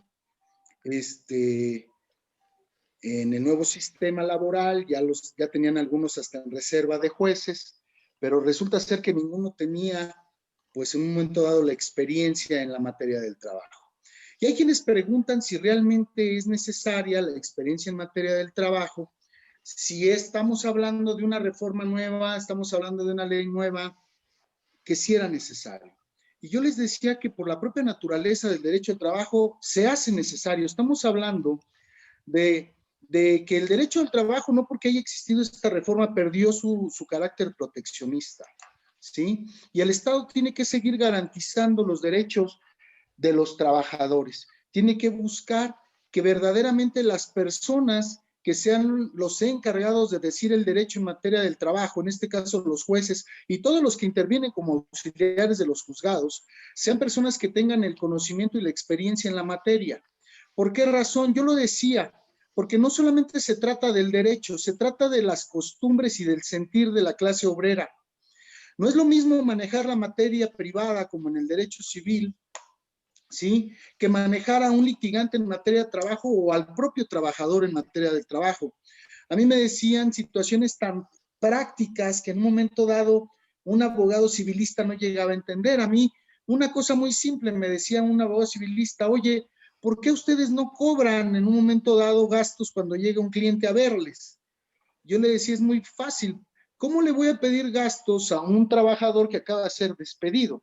en el nuevo sistema laboral, ya tenían algunos hasta en reserva de jueces, pero resulta ser que ninguno tenía, pues en un momento dado, la experiencia en la materia del trabajo. Y hay quienes preguntan si realmente es necesaria la experiencia en materia del trabajo, si estamos hablando de una reforma nueva, estamos hablando de una ley nueva, que sí era necesario. Y yo les decía que por la propia naturaleza del derecho al trabajo se hace necesario. Estamos hablando de que el derecho al trabajo, no porque haya existido esta reforma, perdió su carácter proteccionista, ¿sí? Y el Estado tiene que seguir garantizando los derechos de los trabajadores. Tiene que buscar que verdaderamente las personas que sean los encargados de decir el derecho en materia del trabajo, en este caso los jueces y todos los que intervienen como auxiliares de los juzgados, sean personas que tengan el conocimiento y la experiencia en la materia. ¿Por qué razón? Yo lo decía, porque no solamente se trata del derecho, se trata de las costumbres y del sentir de la clase obrera. No es lo mismo manejar la materia privada como en el derecho civil, ¿sí?, que manejar a un litigante en materia de trabajo o al propio trabajador en materia de trabajo. A mí me decían situaciones tan prácticas que en un momento dado un abogado civilista no llegaba a entender. A mí una cosa muy simple me decía un abogado civilista: oye, ¿por qué ustedes no cobran en un momento dado gastos cuando llega un cliente a verles? Yo le decía, es muy fácil. ¿Cómo le voy a pedir gastos a un trabajador que acaba de ser despedido?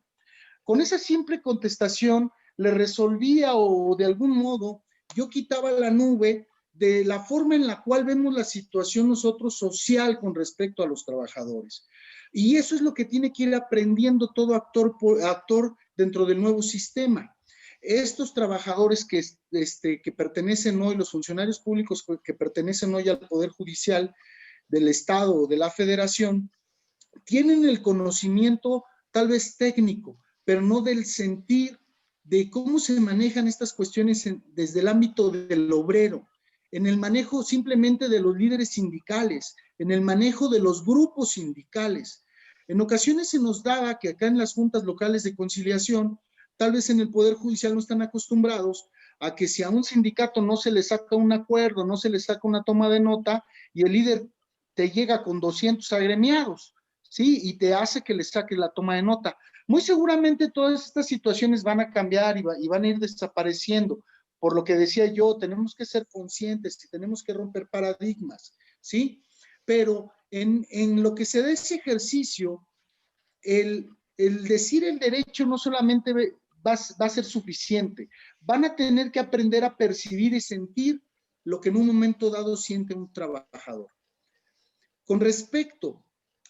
Con esa simple contestación le resolvía, o de algún modo yo quitaba la nube de la forma en la cual vemos la situación nosotros social con respecto a los trabajadores. Y eso es lo que tiene que ir aprendiendo todo actor dentro del nuevo sistema. Estos trabajadores que pertenecen hoy, los funcionarios públicos que pertenecen hoy al Poder Judicial del Estado o de la Federación, tienen el conocimiento tal vez técnico, pero no del sentir de cómo se manejan estas cuestiones desde el ámbito del obrero, en el manejo simplemente de los líderes sindicales, en el manejo de los grupos sindicales. En ocasiones se nos daba que acá en las juntas locales de conciliación, tal vez en el Poder Judicial no están acostumbrados a que si a un sindicato no se le saca un acuerdo, no se le saca una toma de nota, y el líder te llega con 200 agremiados, ¿sí? Y te hace que le saques la toma de nota. Muy seguramente todas estas situaciones van a cambiar y van a ir desapareciendo. Por lo que decía yo, tenemos que ser conscientes y tenemos que romper paradigmas, ¿sí? Pero en lo que se da ese ejercicio, el decir el derecho no solamente va a ser suficiente. Van a tener que aprender a percibir y sentir lo que en un momento dado siente un trabajador. Con respecto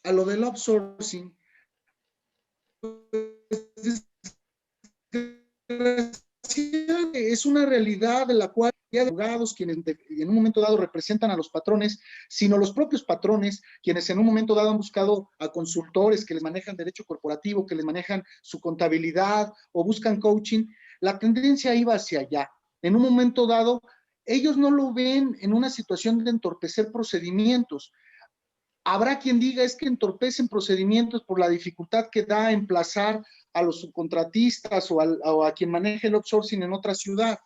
a lo del outsourcing, es una realidad de la cual hay abogados quienes en un momento dado representan a los patrones, sino los propios patrones quienes en un momento dado han buscado a consultores que les manejan derecho corporativo, que les manejan su contabilidad o buscan coaching. La tendencia iba hacia allá. En un momento dado, ellos no lo ven en una situación de entorpecer procedimientos. Habrá quien diga es que entorpecen procedimientos por la dificultad que da a emplazar a los subcontratistas o a quien maneje el outsourcing en otra ciudad.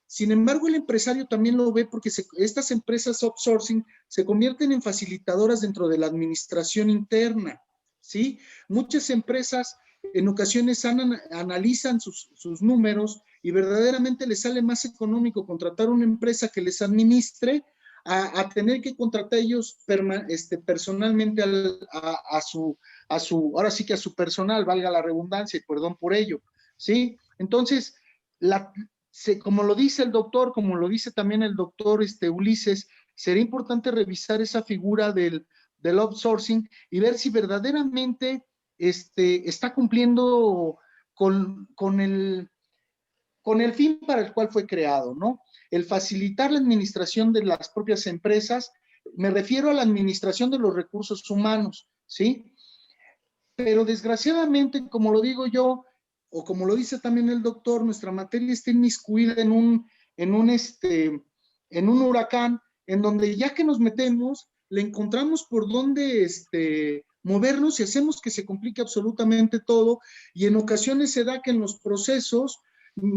Sin embargo, el empresario también lo ve porque estas empresas outsourcing se convierten en facilitadoras dentro de la administración interna, ¿sí? Muchas empresas en ocasiones analizan sus números y verdaderamente les sale más económico contratar una empresa que les administre a tener que contratar ellos personalmente ahora sí que a su personal, valga la redundancia y perdón por ello, ¿sí? Entonces, como lo dice el doctor, como lo dice también el doctor Ulises, sería importante revisar esa figura del outsourcing y ver si verdaderamente está cumpliendo con el fin para el cual fue creado, ¿no? El facilitar la administración de las propias empresas, Me refiero a la administración de los recursos humanos, ¿sí? Pero desgraciadamente, como lo digo yo, o como lo dice también el doctor, nuestra materia está inmiscuida en un huracán, en donde ya que nos metemos, le encontramos por dónde movernos y hacemos que se complique absolutamente todo. Y en ocasiones se da que en los procesos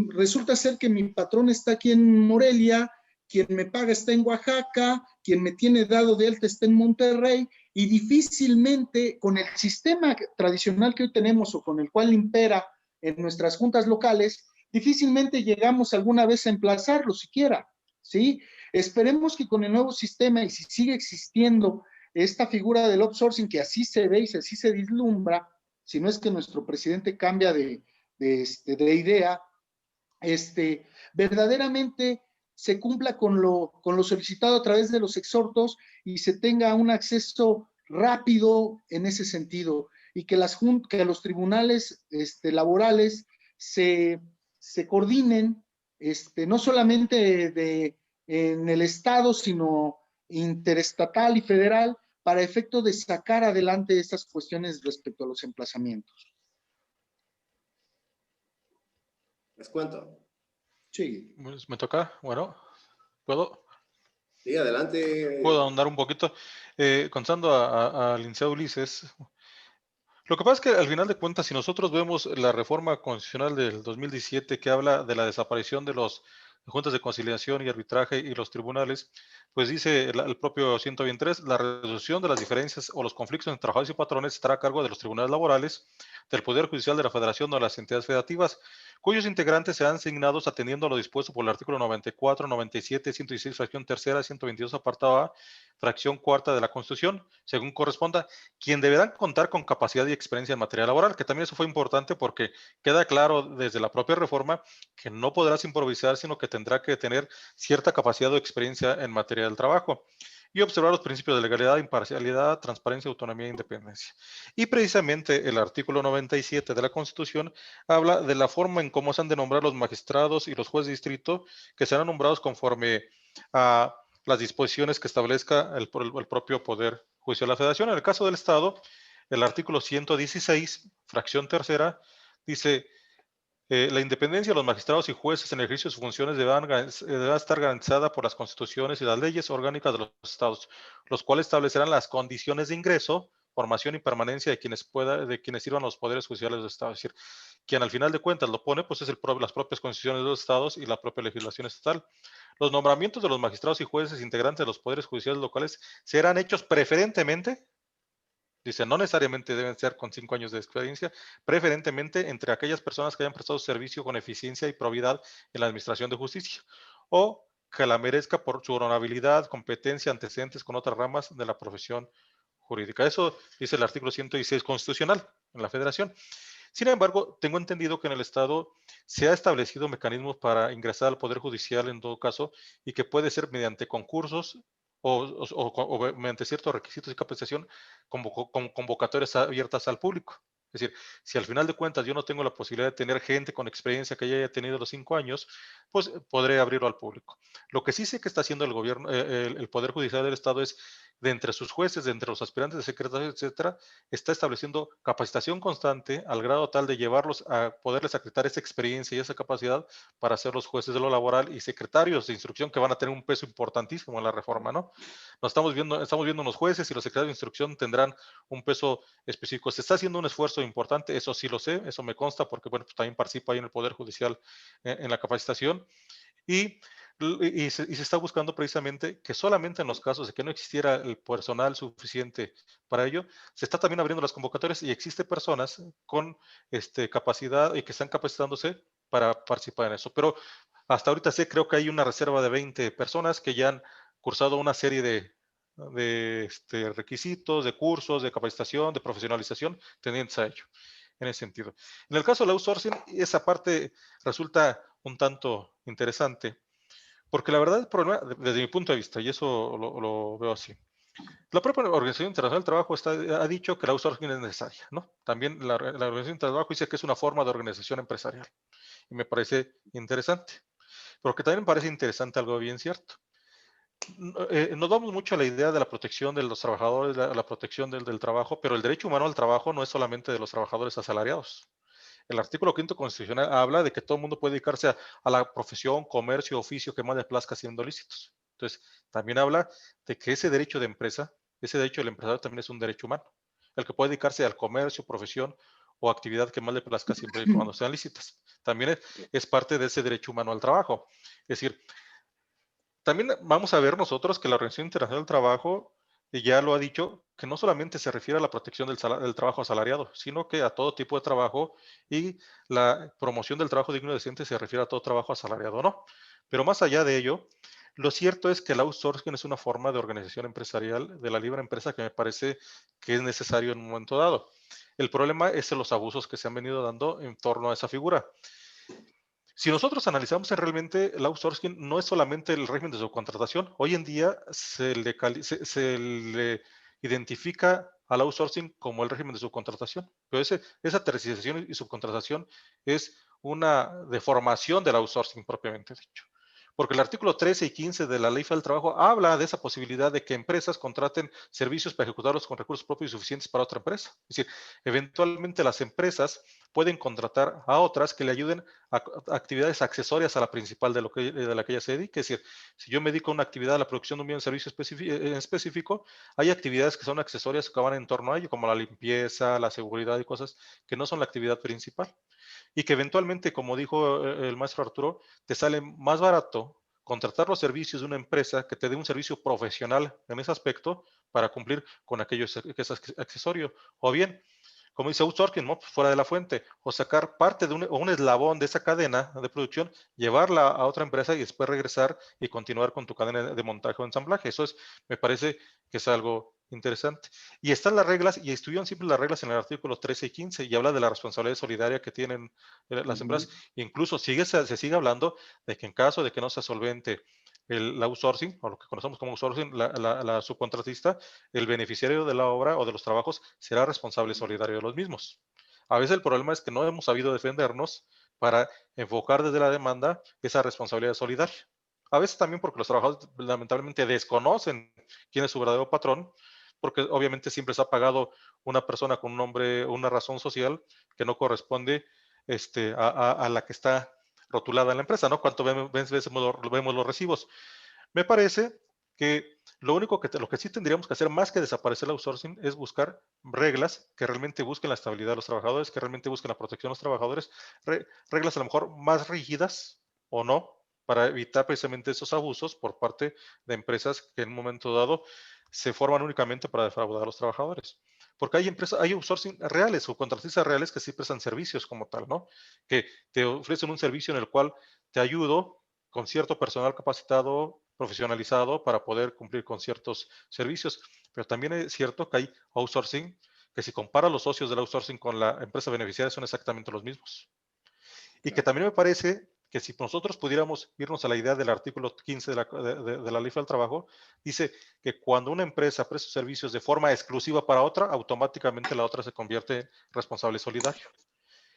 resulta ser que mi patrón está aquí en Morelia, quien me paga está en Oaxaca, quien me tiene dado de alta está en Monterrey, y difícilmente con el sistema tradicional que hoy tenemos o con el cual impera en nuestras juntas locales, difícilmente llegamos alguna vez a emplazarlo siquiera, ¿sí? Esperemos que con el nuevo sistema, y si sigue existiendo esta figura del outsourcing, que así se ve y así se vislumbra, si no es que nuestro presidente cambia de idea, verdaderamente se cumpla con lo solicitado a través de los exhortos y se tenga un acceso rápido en ese sentido, y que los tribunales laborales se coordinen, no solamente en el Estado, sino interestatal y federal, para efecto de sacar adelante estas cuestiones respecto a los emplazamientos. ¿Les cuento? Sí. Pues me toca, bueno, ¿puedo Sí, adelante. ahondar un poquito? Contando al licenciado Ulises, lo que pasa es que al final de cuentas, si nosotros vemos la reforma constitucional del 2017 que habla de la desaparición de los juntas de conciliación y arbitraje y los tribunales, pues dice el propio 123, la resolución de las diferencias o los conflictos entre trabajadores y patrones estará a cargo de los tribunales laborales, del Poder Judicial de la Federación o de las entidades federativas, cuyos integrantes serán asignados atendiendo a lo dispuesto por el artículo 94, 97, 116, fracción tercera, 122, apartado A, fracción cuarta de la Constitución, según corresponda, quien deberán contar con capacidad y experiencia en materia laboral, que también eso fue importante porque queda claro desde la propia reforma que no podrás improvisar, sino que tendrá que tener cierta capacidad o experiencia en materia del trabajo y observar los principios de legalidad, imparcialidad, transparencia, autonomía e independencia. Y precisamente el artículo 97 de la Constitución habla de la forma en cómo se han de nombrar los magistrados y los jueces de distrito, que serán nombrados conforme a las disposiciones que establezca el propio Poder Judicial de la Federación. En el caso del Estado, el artículo 116, fracción tercera, dice: la independencia de los magistrados y jueces en el ejercicio de sus funciones deberá estar garantizada por las constituciones y las leyes orgánicas de los estados, los cuales establecerán las condiciones de ingreso, formación y permanencia de quienes sirvan los poderes judiciales de los estados. Es decir, quien al final de cuentas lo pone, pues es las propias constituciones de los estados y la propia legislación estatal. Los nombramientos de los magistrados y jueces integrantes de los poderes judiciales locales serán hechos preferentemente. Dice, no necesariamente deben ser con 5 años de experiencia, preferentemente entre aquellas personas que hayan prestado servicio con eficiencia y probidad en la administración de justicia, o que la merezca por su honorabilidad, competencia, antecedentes con otras ramas de la profesión jurídica. Eso dice el artículo 116 constitucional en la Federación. Sin embargo, tengo entendido que en el Estado se ha establecido mecanismos para ingresar al Poder Judicial en todo caso, y que puede ser mediante concursos o mediante ciertos requisitos y capacitación, con convocatorias abiertas al público. Es decir, si al final de cuentas yo no tengo la posibilidad de tener gente con experiencia que ya haya tenido los 5 años, pues podré abrirlo al público. Lo que sí sé que está haciendo el gobierno, el Poder Judicial del Estado, es de entre sus jueces, de entre los aspirantes de secretarios, etcétera, está estableciendo capacitación constante al grado tal de llevarlos a poderles acreditar esa experiencia y esa capacidad para ser los jueces de lo laboral y secretarios de instrucción, que van a tener un peso importantísimo en la reforma, ¿no? Estamos viendo unos jueces, y los secretarios de instrucción tendrán un peso específico. Se está haciendo un esfuerzo importante, eso sí lo sé, eso me consta, porque bueno, pues también participo ahí en el Poder Judicial en la capacitación. Y se está buscando precisamente que solamente en los casos de que no existiera el personal suficiente para ello, se está también abriendo las convocatorias, y existe personas con capacidad y que están capacitándose para participar en eso. Pero hasta ahorita creo que hay una reserva de 20 personas que ya han cursado una serie de requisitos, de cursos, de capacitación, de profesionalización tendientes a ello, en ese sentido. En el caso del outsourcing, esa parte resulta un tanto interesante, porque la verdad el problema, desde mi punto de vista, y eso lo veo así, la propia Organización Internacional del Trabajo ha dicho que el outsourcing es necesaria, ¿no? También la Organización Internacional del Trabajo dice que es una forma de organización empresarial, y me parece interesante, pero que también me parece interesante algo bien cierto. nos vamos mucho a la idea de la protección de los trabajadores, la protección del trabajo, pero el derecho humano al trabajo no es solamente de los trabajadores asalariados. El artículo quinto constitucional habla de que todo el mundo puede dedicarse a la profesión, comercio, oficio que más le plazca siendo lícitos. Entonces, también habla de que ese derecho de empresa, ese derecho del empresario también es un derecho humano. El que puede dedicarse al comercio, profesión o actividad que más le plazca siempre y cuando sean lícitas. También es parte de ese derecho humano al trabajo. Es decir, también vamos a ver nosotros que la Organización Internacional del Trabajo ya lo ha dicho, que no solamente se refiere a la protección del trabajo asalariado, sino que a todo tipo de trabajo, y la promoción del trabajo digno y decente se refiere a todo trabajo asalariado, ¿no? Pero más allá de ello, lo cierto es que el outsourcing es una forma de organización empresarial de la libre empresa que me parece que es necesario en un momento dado. El problema es los abusos que se han venido dando en torno a esa figura. Si nosotros analizamos realmente el outsourcing, no es solamente el régimen de subcontratación. Hoy en día se le identifica al outsourcing como el régimen de subcontratación, pero esa tercerización y subcontratación es una deformación del outsourcing propiamente dicho. Porque el artículo 13 y 15 de la Ley Federal del Trabajo habla de esa posibilidad de que empresas contraten servicios para ejecutarlos con recursos propios y suficientes para otra empresa. Es decir, eventualmente las empresas pueden contratar a otras que le ayuden a actividades accesorias a la principal de la que ella se dedique. Es decir, si yo me dedico a una actividad a la producción de un bien de servicio en específico, hay actividades que son accesorias que van en torno a ello, como la limpieza, la seguridad y cosas que no son la actividad principal. Y que eventualmente, como dijo el maestro Arturo, te sale más barato contratar los servicios de una empresa que te dé un servicio profesional en ese aspecto para cumplir con aquello que es accesorio. O bien, como dice outsourcing, ¿no? Fuera de la fuente, o sacar parte de un eslabón de esa cadena de producción, llevarla a otra empresa y después regresar y continuar con tu cadena de montaje o ensamblaje. Eso es, me parece que es algo interesante. Y están las reglas, y estuvieron siempre las reglas en el artículo 13 y 15, y habla de la responsabilidad solidaria que tienen las empresas. Incluso se sigue hablando de que en caso de que no se solvente el outsourcing, o lo que conocemos como outsourcing, la subcontratista, el beneficiario de la obra o de los trabajos será responsable solidario de los mismos. A veces el problema es que no hemos sabido defendernos para enfocar desde la demanda esa responsabilidad solidaria. A veces también porque los trabajadores lamentablemente desconocen quién es su verdadero patrón, porque obviamente siempre se ha pagado una persona con un nombre, una razón social que no corresponde a la que está rotulada en la empresa, ¿no? ¿Cuánto vemos los recibos? Me parece que lo que sí tendríamos que hacer más que desaparecer el outsourcing es buscar reglas que realmente busquen la estabilidad de los trabajadores, que realmente busquen la protección de los trabajadores, reglas a lo mejor más rígidas o no, para evitar precisamente esos abusos por parte de empresas que en un momento dado se forman únicamente para defraudar a los trabajadores. Porque hay empresas, hay outsourcing reales o contratistas reales que sí prestan servicios como tal, ¿no? Que te ofrecen un servicio en el cual te ayudo con cierto personal capacitado, profesionalizado para poder cumplir con ciertos servicios. Pero también es cierto que hay outsourcing, que si compara los socios del outsourcing con la empresa beneficiaria son exactamente los mismos. Y que también me parece que si nosotros pudiéramos irnos a la idea del artículo 15 de la Ley Federal del Trabajo, dice que cuando una empresa presta servicios de forma exclusiva para otra, automáticamente la otra se convierte en responsable solidario.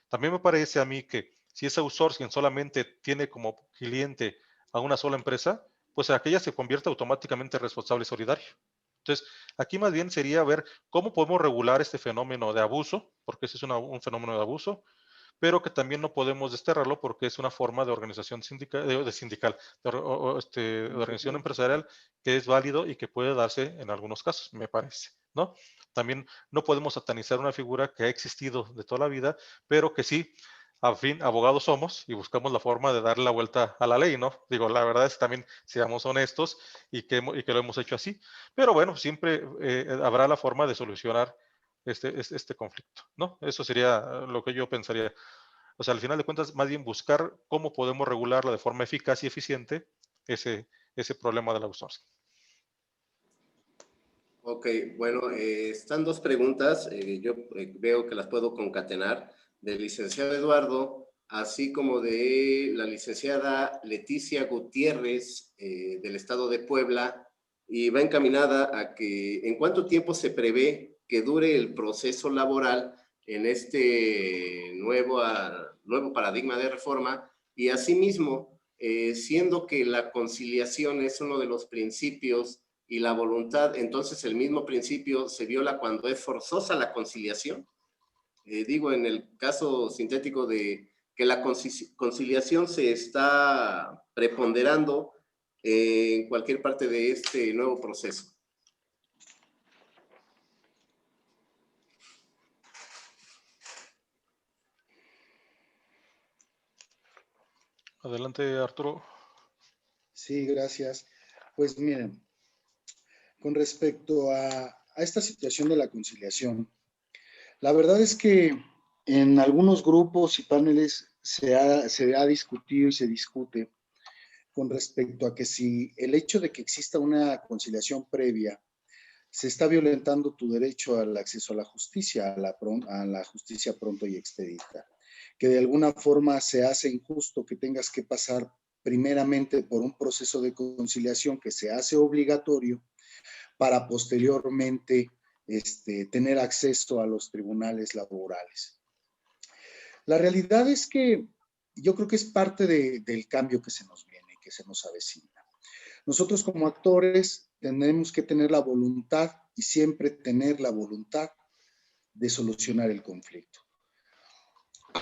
También me parece a mí que si ese outsourcing solamente tiene como cliente a una sola empresa, pues aquella se convierte automáticamente en responsable solidario. Entonces, aquí más bien sería ver cómo podemos regular este fenómeno de abuso, porque ese es un fenómeno de abuso, pero que también no podemos desterrarlo porque es una forma de organización sindical, de organización empresarial que es válido y que puede darse en algunos casos, me parece, ¿no? También no podemos satanizar una figura que ha existido de toda la vida, pero que sí, al fin, abogados somos y buscamos la forma de darle la vuelta a la ley, ¿no? Digo, la verdad es que también seamos honestos y que lo hemos hecho así, pero bueno, siempre habrá la forma de solucionar este conflicto, ¿no? Eso sería lo que yo pensaría. O sea, al final de cuentas, más bien buscar cómo podemos regularlo de forma eficaz y eficiente ese problema del outsourcing. Ok, bueno, están dos preguntas, yo veo que las puedo concatenar, del licenciado Eduardo, así como de la licenciada Leticia Gutiérrez, del estado de Puebla, y va encaminada a que en cuánto tiempo se prevé que dure el proceso laboral en este nuevo paradigma de reforma, y asimismo, siendo que la conciliación es uno de los principios y la voluntad, entonces el mismo principio se viola cuando es forzosa la conciliación. Digo, en el caso sintético de que la conciliación se está preponderando en cualquier parte de este nuevo proceso. Adelante, Arturo. Sí, gracias. Pues miren, con respecto a esta situación de la conciliación, la verdad es que en algunos grupos y paneles se ha discutido y se discute con respecto a que si el hecho de que exista una conciliación previa se está violentando tu derecho al acceso a la justicia, a la justicia pronto y expedita, que de alguna forma se hace injusto que tengas que pasar primeramente por un proceso de conciliación que se hace obligatorio para posteriormente tener acceso a los tribunales laborales. La realidad es que yo creo que es parte del cambio que se nos viene, que se nos avecina. Nosotros como actores tenemos que tener la voluntad y siempre tener la voluntad de solucionar el conflicto.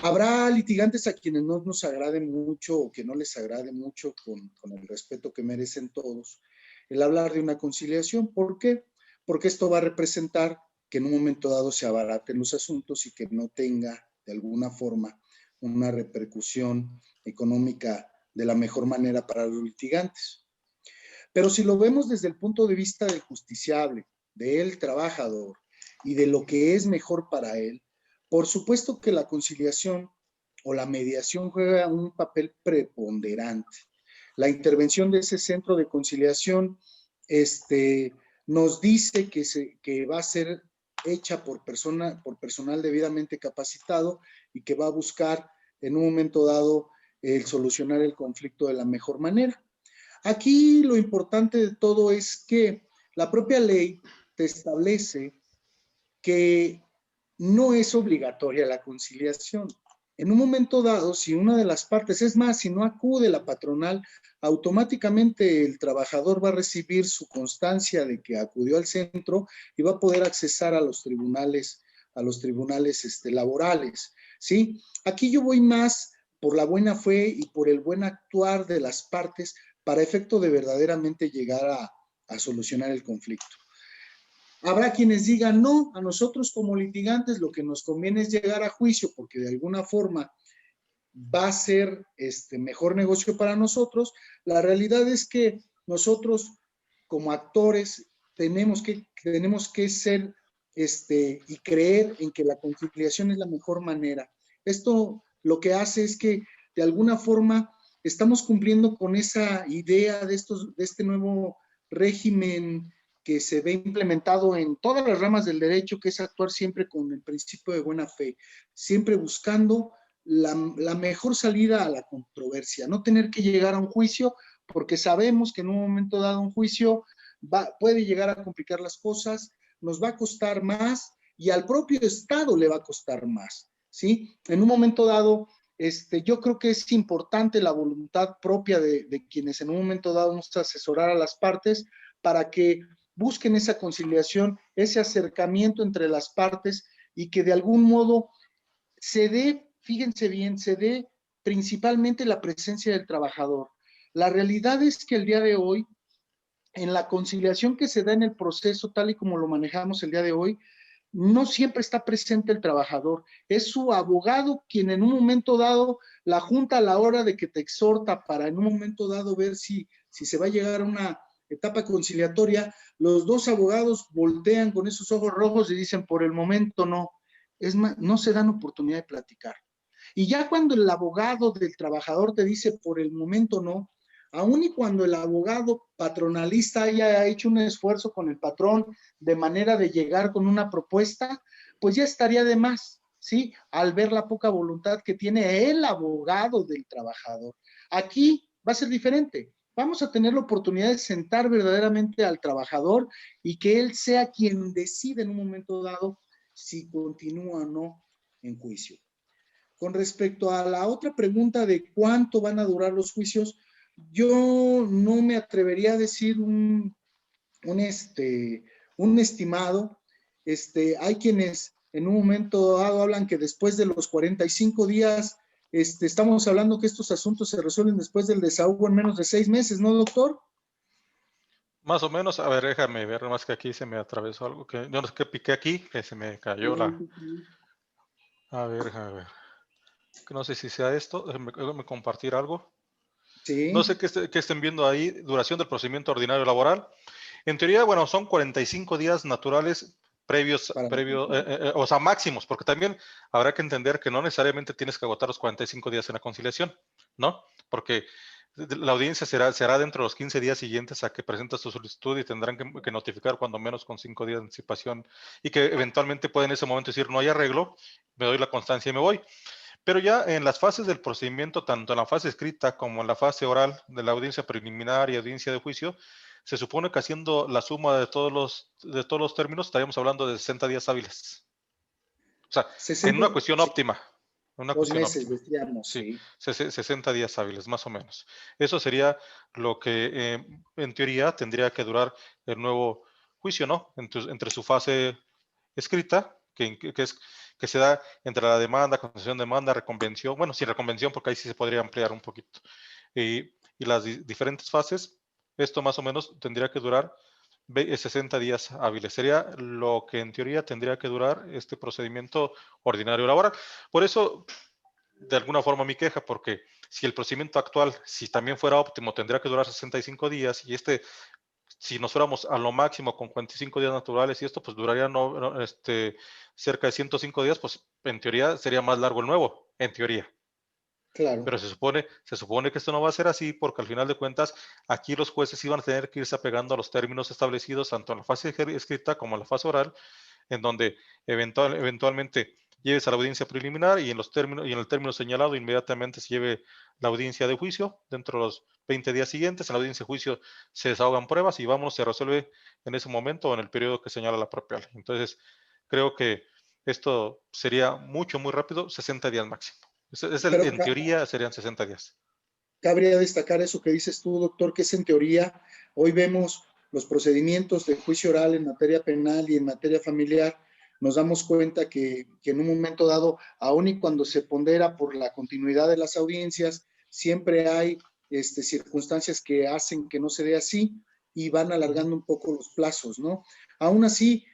Habrá litigantes a quienes no nos agrade mucho o que no les agrade mucho con el respeto que merecen todos el hablar de una conciliación. ¿Por qué? Porque esto va a representar que en un momento dado se abaraten los asuntos y que no tenga de alguna forma una repercusión económica de la mejor manera para los litigantes. Pero si lo vemos desde el punto de vista del justiciable, del trabajador y de lo que es mejor para él, por supuesto que la conciliación o la mediación juega un papel preponderante. La intervención de ese centro de conciliación nos dice que va a ser hecha por personal debidamente capacitado y que va a buscar en un momento dado el solucionar el conflicto de la mejor manera. Aquí lo importante de todo es que la propia ley te establece que no es obligatoria la conciliación. En un momento dado, si una de las partes, es más, si no acude la patronal, automáticamente el trabajador va a recibir su constancia de que acudió al centro y va a poder accesar a los tribunales laborales, ¿sí? Aquí yo voy más por la buena fe y por el buen actuar de las partes para efecto de verdaderamente llegar a solucionar el conflicto. Habrá quienes digan, no, a nosotros como litigantes lo que nos conviene es llegar a juicio porque de alguna forma va a ser mejor negocio para nosotros. La realidad es que nosotros como actores tenemos que ser y creer en que la conciliación es la mejor manera. Esto lo que hace es que de alguna forma estamos cumpliendo con esa idea de este nuevo régimen que se ve implementado en todas las ramas del derecho, que es actuar siempre con el principio de buena fe, siempre buscando la mejor salida a la controversia, no tener que llegar a un juicio, porque sabemos que en un momento dado un juicio puede llegar a complicar las cosas, nos va a costar más y al propio Estado le va a costar más, ¿sí? En un momento dado, yo creo que es importante la voluntad propia de quienes en un momento dado vamos a asesorar a las partes para que busquen esa conciliación, ese acercamiento entre las partes y que de algún modo se dé, fíjense bien, se dé principalmente la presencia del trabajador. La realidad es que el día de hoy, en la conciliación que se da en el proceso, tal y como lo manejamos el día de hoy, no siempre está presente el trabajador. Es su abogado quien en un momento dado, la junta a la hora de que te exhorta para en un momento dado ver si se va a llegar a una etapa conciliatoria, los dos abogados voltean con esos ojos rojos y dicen, por el momento no. Es más, no se dan oportunidad de platicar. Y ya cuando el abogado del trabajador te dice, por el momento no, aun y cuando el abogado patronalista haya hecho un esfuerzo con el patrón de manera de llegar con una propuesta, pues ya estaría de más, ¿sí? Al ver la poca voluntad que tiene el abogado del trabajador. Aquí va a ser diferente. Vamos a tener la oportunidad de sentar verdaderamente al trabajador y que él sea quien decide en un momento dado si continúa o no en juicio. Con respecto a la otra pregunta de cuánto van a durar los juicios, yo no me atrevería a decir un estimado. Hay quienes en un momento dado hablan que después de los 45 días, estamos hablando que estos asuntos se resuelven después del desahogo en menos de 6 meses, ¿no, doctor? Más o menos, a ver, déjame ver, más que aquí se me atravesó algo que yo no sé qué piqué aquí, que se me cayó la. A ver, déjame ver. Que no sé si sea esto, déjame compartir algo. No sé Sí, qué estén viendo ahí, duración del procedimiento ordinario laboral. En teoría, bueno, son 45 días naturales previos, para o sea, máximos, porque también habrá que entender que no necesariamente tienes que agotar los 45 días en la conciliación, ¿no? Porque la audiencia será dentro de los 15 días siguientes a que presentas tu solicitud y tendrán que notificar cuando menos con 5 días de anticipación y que eventualmente pueden en ese momento decir no hay arreglo, me doy la constancia y me voy. Pero ya en las fases del procedimiento, tanto en la fase escrita como en la fase oral de la audiencia preliminar y audiencia de juicio, se supone que haciendo la suma de todos los términos estaríamos hablando de 60 días hábiles. O sea, en 60, una cuestión sí, óptima, una 2 cuestión meses óptima. decíamos, Sí, sí. 60 días hábiles, más o menos. Eso sería lo que en teoría tendría que durar el nuevo juicio, ¿no? Entre su fase escrita, que se da entre la demanda, concesión de demanda, reconvención, bueno, sin reconvención, porque ahí sí se podría ampliar un poquito. Y las diferentes fases, esto más o menos tendría que durar 60 días hábiles. Sería lo que en teoría tendría que durar este procedimiento ordinario laboral. Por eso, de alguna forma, mi queja, porque si el procedimiento actual, si también fuera óptimo, tendría que durar 65 días y si nos fuéramos a lo máximo con 45 días naturales y esto, pues duraría cerca de 105 días, pues en teoría sería más largo el nuevo, en teoría. Claro. Pero se supone que esto no va a ser así porque al final de cuentas aquí los jueces iban a tener que irse apegando a los términos establecidos tanto en la fase escrita como en la fase oral, en donde eventualmente lleves a la audiencia preliminar y en el término señalado inmediatamente se lleve la audiencia de juicio dentro de los 20 días siguientes. En la audiencia de juicio se desahogan pruebas y vámonos, se resuelve en ese momento o en el periodo que señala la propia ley. Entonces, creo que esto sería mucho, muy rápido, 60 días máximo. Pero En teoría serían 60 días. cabría destacar eso que dices tú, doctor, que es en teoría, hoy vemos los procedimientos de juicio oral en materia penal y en materia familiar, nos damos cuenta que en un momento dado, aun y cuando se pondera por la continuidad de las audiencias, siempre hay circunstancias que hacen que no se dé así y van alargando un poco los plazos, ¿no? Aún así,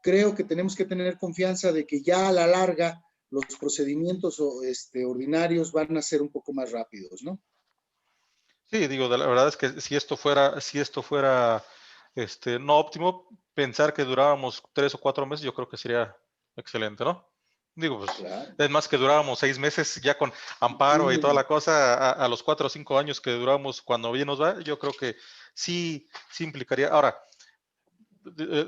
creo que tenemos que tener confianza de que ya a la larga los procedimientos ordinarios van a ser un poco más rápidos, ¿no? Sí, digo, la verdad es que si esto fuera no óptimo, pensar que durábamos 3 o 4 meses, yo creo que sería excelente, ¿no? Digo, pues, Claro. es más que durábamos 6 meses ya con amparo y toda Sí, la cosa, a los 4 o 5 años que duramos cuando bien nos va, yo creo que sí implicaría. Ahora,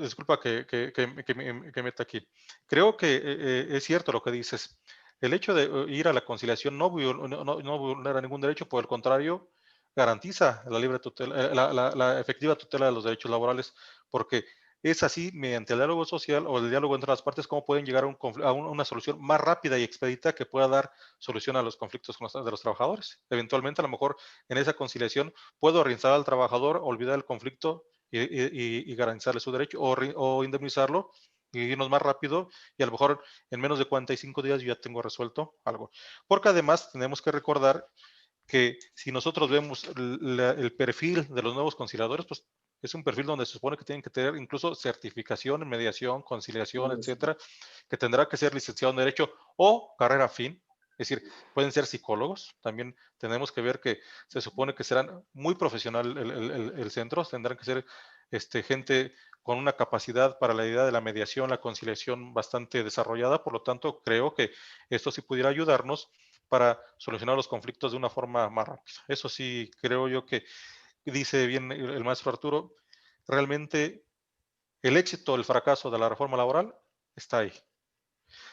disculpa que meta aquí. Creo que es cierto lo que dices. El hecho de ir a la conciliación no vulnera ningún derecho, por el contrario, garantiza la libre tutela, la efectiva tutela de los derechos laborales, porque es así, mediante el diálogo social o el diálogo entre las partes, cómo pueden llegar a una solución más rápida y expedita que pueda dar solución a los conflictos de los trabajadores. Eventualmente, a lo mejor en esa conciliación puedo reinstalar al trabajador, olvidar el conflicto y garantizarle su derecho o indemnizarlo y irnos más rápido y a lo mejor en menos de 45 días yo ya tengo resuelto algo. Porque además tenemos que recordar que si nosotros vemos el perfil de los nuevos conciliadores, pues es un perfil donde se supone que tienen que tener incluso certificación en mediación, conciliación, etcétera, que tendrá que ser licenciado en Derecho o carrera afín. Es decir, pueden ser psicólogos. También tenemos que ver que se supone que serán muy profesional el centro, tendrán que ser gente con una capacidad para la idea de la mediación, la conciliación bastante desarrollada. Por lo tanto, creo que esto sí pudiera ayudarnos para solucionar los conflictos de una forma más rápida. Eso sí, creo yo que dice bien el maestro Arturo, realmente el éxito o el fracaso de la reforma laboral está ahí.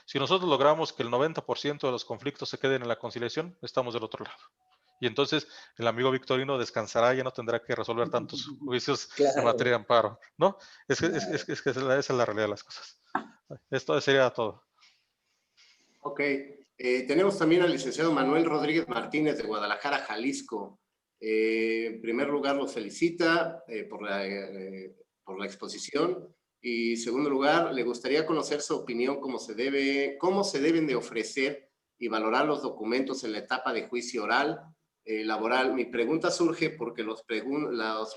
Si nosotros logramos que el 90% de los conflictos se queden en la conciliación, estamos del otro lado. Y entonces el amigo Victorino descansará, ya no tendrá que resolver tantos juicios en materia claro, de amparo, ¿no? claro. Que esa es la realidad de las cosas. Esto sería todo. Ok. Tenemos también al licenciado Manuel Rodríguez Martínez de Guadalajara, Jalisco. En primer lugar, los felicita por la exposición. Y en segundo lugar, le gustaría conocer su opinión, cómo se deben de ofrecer y valorar los documentos en la etapa de juicio oral laboral. Mi pregunta surge porque los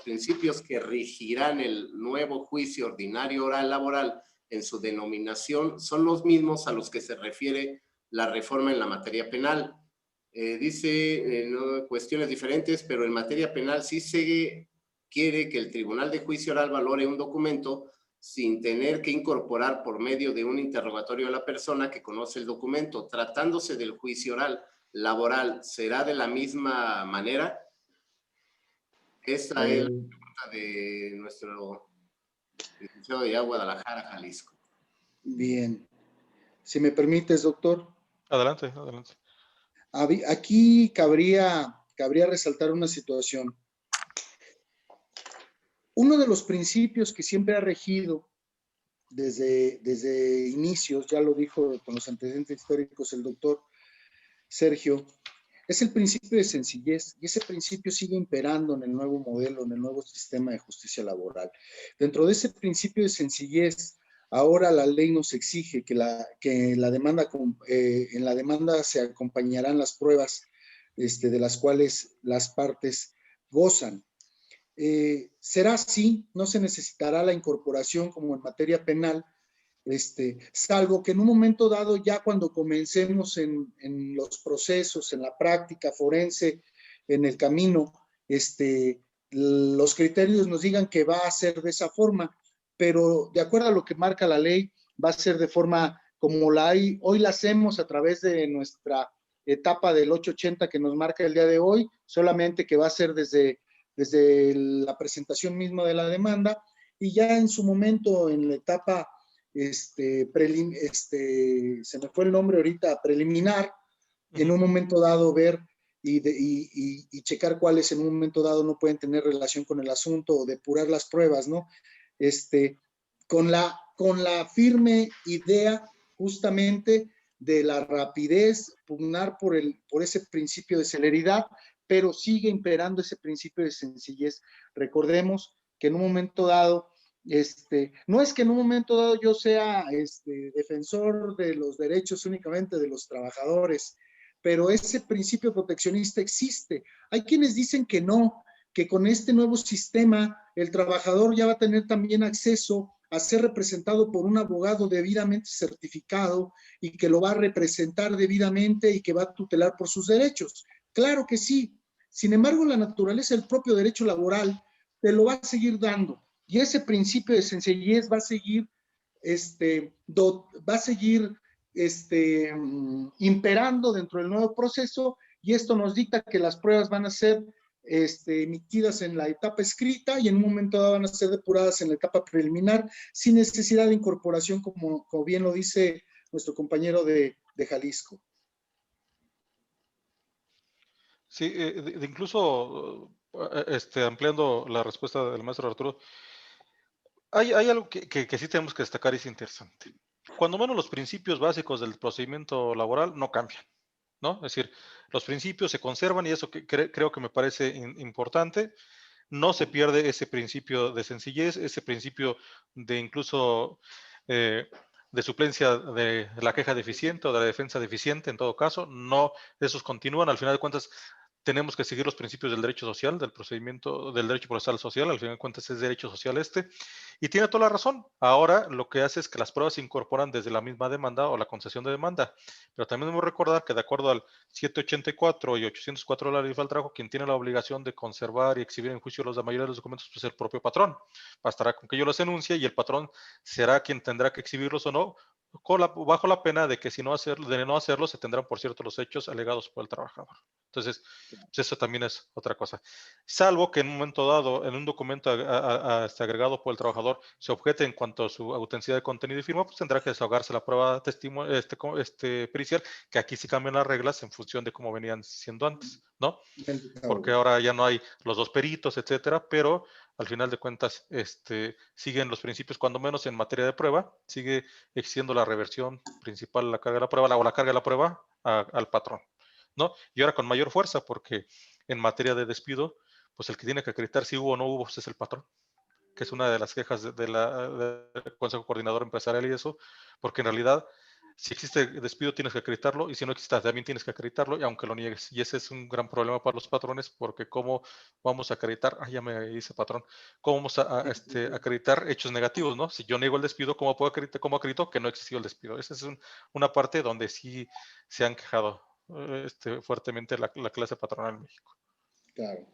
principios que regirán el nuevo juicio ordinario oral laboral en su denominación son los mismos a los que se refiere la reforma en la materia penal. Dice no, cuestiones diferentes, pero en materia penal sí se quiere que el Tribunal de Juicio Oral valore un documento sin tener que incorporar por medio de un interrogatorio a la persona que conoce el documento. Tratándose del juicio oral laboral, ¿será de la misma manera? Esa es la pregunta de nuestro licenciado de Guadalajara, Jalisco. Bien. Si me permites, doctor. Adelante, adelante. Aquí cabría resaltar una situación. Uno de los principios que siempre ha regido desde inicios, ya lo dijo con los antecedentes históricos el doctor Sergio, es el principio de sencillez, y ese principio sigue imperando en el nuevo modelo, en el nuevo sistema de justicia laboral. Dentro de ese principio de sencillez, ahora la ley nos exige que en la demanda se acompañarán las pruebas de las cuales las partes gozan. Será así, no se necesitará la incorporación como en materia penal, salvo que en un momento dado, ya cuando comencemos en los procesos, en la práctica forense, en el camino, los criterios nos digan que va a ser de esa forma, pero de acuerdo a lo que marca la ley, va a ser de forma como hoy la hacemos a través de nuestra etapa del 880 que nos marca el día de hoy, solamente que va a ser desde la presentación misma de la demanda, y ya en su momento, en la etapa se me fue el nombre ahorita, preliminar, en un momento dado ver y checar cuáles en un momento dado no pueden tener relación con el asunto, o depurar las pruebas, ¿no? Con la firme idea justamente de la rapidez, pugnar por ese principio de celeridad, pero sigue imperando ese principio de sencillez. Recordemos que en un momento dado, no es que en un momento dado yo sea defensor de los derechos únicamente de los trabajadores, pero ese principio proteccionista existe. Hay quienes dicen que no, que con este nuevo sistema el trabajador ya va a tener también acceso a ser representado por un abogado debidamente certificado y que lo va a representar debidamente y que va a tutelar por sus derechos. Claro que sí. Sin embargo, la naturaleza del propio derecho laboral te lo va a seguir dando. Y ese principio de sencillez va a seguir, imperando dentro del nuevo proceso, y esto nos dicta que las pruebas van a ser emitidas en la etapa escrita y en un momento dado van a ser depuradas en la etapa preliminar sin necesidad de incorporación, como bien lo dice nuestro compañero de Jalisco. Sí, incluso ampliando la respuesta del maestro Arturo, hay algo que sí tenemos que destacar y es interesante. Cuando menos los principios básicos del procedimiento laboral no cambian, ¿no? Es decir, los principios se conservan y eso creo que me parece importante. No se pierde ese principio de sencillez, ese principio de incluso de suplencia de la queja deficiente o de la defensa deficiente, en todo caso, no, esos continúan. Al final de cuentas, tenemos que seguir los principios del derecho social, del procedimiento, del derecho procesal social, al final de cuentas es derecho social y tiene toda la razón. Ahora lo que hace es que las pruebas se incorporan desde la misma demanda o la concesión de demanda, pero también debemos recordar que de acuerdo al 784 y 804 de la Ley del Trabajo, quien tiene la obligación de conservar y exhibir en juicio la mayoría de los documentos pues, es el propio patrón. Bastará con que yo los enuncie y el patrón será quien tendrá que exhibirlos o no, bajo la pena de que de no hacerlo se tendrán, por cierto, los hechos alegados por el trabajador. Entonces, pues eso también es otra cosa. Salvo que en un momento dado, en un documento agregado por el trabajador, se objete en cuanto a su autenticidad de contenido y firma, pues tendrá que desahogarse la prueba pericial, que aquí sí cambian las reglas en función de cómo venían siendo antes, ¿no? Porque ahora ya no hay los dos peritos, etcétera, pero al final de cuentas siguen los principios, cuando menos en materia de prueba, sigue existiendo la reversión principal de la carga de la prueba o la carga de la prueba al patrón, ¿no? Y ahora con mayor fuerza, porque en materia de despido, pues el que tiene que acreditar si hubo o no hubo, pues es el patrón, que es una de las quejas del Consejo Coordinador Empresarial y eso, porque en realidad, si existe despido tienes que acreditarlo, y si no existe también tienes que acreditarlo, y aunque lo niegues. Y ese es un gran problema para los patrones, porque cómo vamos a acreditar, ya me dice patrón, cómo vamos a acreditar hechos negativos, ¿no? Si yo niego el despido, ¿cómo puedo acreditar, cómo acredito que no existió el despido? Esa es una parte donde sí se han quejado fuertemente la clase patronal en México. Claro.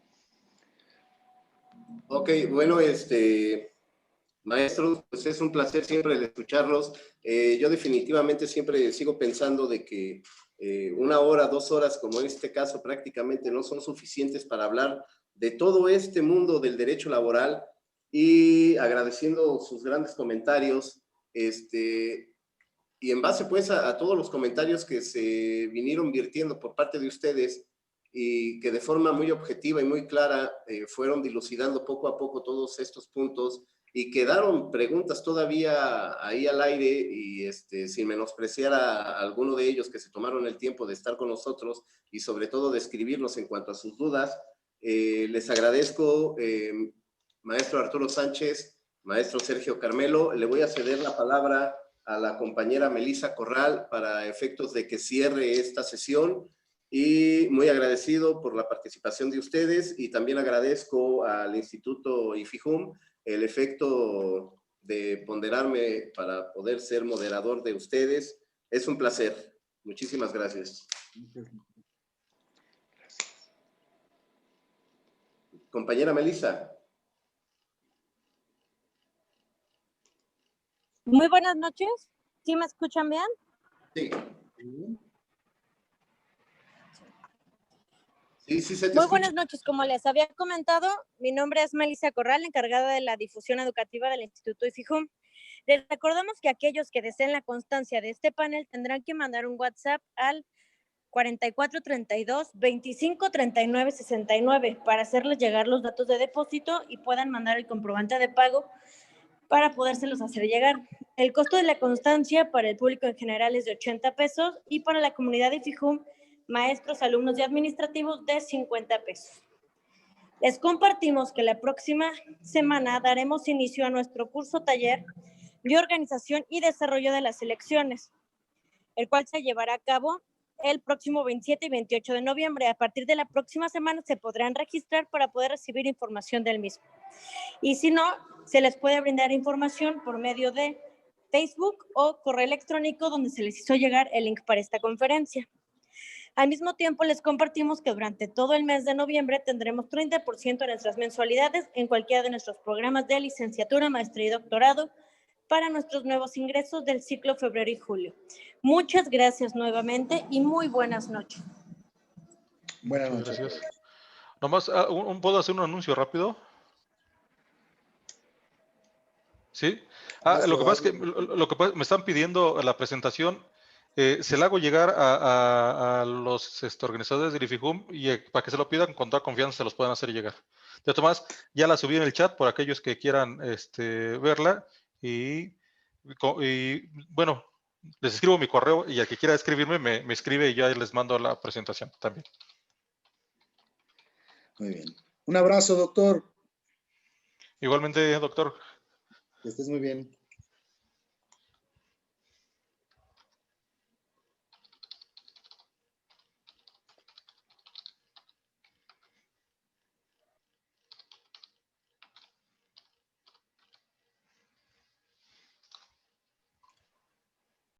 Ok, bueno, maestros, pues es un placer siempre el escucharlos. Yo definitivamente siempre sigo pensando de que 1 hora, 2 horas, como en este caso, prácticamente no son suficientes para hablar de todo este mundo del derecho laboral, y agradeciendo sus grandes comentarios, y en base pues a todos los comentarios que se vinieron virtiendo por parte de ustedes y que de forma muy objetiva y muy clara fueron dilucidando poco a poco todos estos puntos, y quedaron preguntas todavía ahí al aire, y sin menospreciar a alguno de ellos que se tomaron el tiempo de estar con nosotros y sobre todo de escribirnos en cuanto a sus dudas. Les agradezco, maestro Arturo Sánchez, maestro Sergio Carmelo. Le voy a ceder la palabra a la compañera Melissa Corral para efectos de que cierre esta sesión, y muy agradecido por la participación de ustedes, y también agradezco al Instituto IFIJUM el efecto de ponderarme para poder ser moderador de ustedes. Es un placer. Muchísimas gracias. Compañera Melissa. Muy buenas noches. ¿Sí me escuchan bien? Sí. Sí, sí, se te Muy escucha. buenas noches. Como les había comentado, mi nombre es Melissa Corral, encargada de la difusión educativa del Instituto IFIJUM. Les recordamos que aquellos que deseen la constancia de este panel tendrán que mandar un WhatsApp al 4432 25 39 69 para hacerles llegar los datos de depósito y puedan mandar el comprobante de pago para podérselos hacer llegar. El costo de la constancia para el público en general es de 80 pesos y para la comunidad de IFIJUM, maestros, alumnos y administrativos, de 50 pesos. Les compartimos que la próxima semana daremos inicio a nuestro curso taller de organización y desarrollo de las elecciones, el cual se llevará a cabo el próximo 27 y 28 de noviembre. A partir de la próxima semana se podrán registrar para poder recibir información del mismo. Y si no, se les puede brindar información por medio de Facebook o correo electrónico, donde se les hizo llegar el link para esta conferencia. Al mismo tiempo, les compartimos que durante todo el mes de noviembre tendremos 30% de nuestras mensualidades en cualquiera de nuestros programas de licenciatura, maestría y doctorado para nuestros nuevos ingresos del ciclo febrero y julio. Muchas gracias nuevamente y muy buenas noches. Buenas noches. Gracias. Nomás, ¿puedo hacer un anuncio rápido? Sí. Lo que pasa es que me están pidiendo la presentación, se la hago llegar a los organizadores del IFIJUM, y para que se lo pidan con toda confianza se los puedan hacer llegar. De todas maneras, ya la subí en el chat por aquellos que quieran verla, y bueno, les escribo mi correo, y al que quiera escribirme me escribe y ya les mando la presentación también. Muy bien. Un abrazo, doctor. Igualmente, doctor. Que estés muy bien.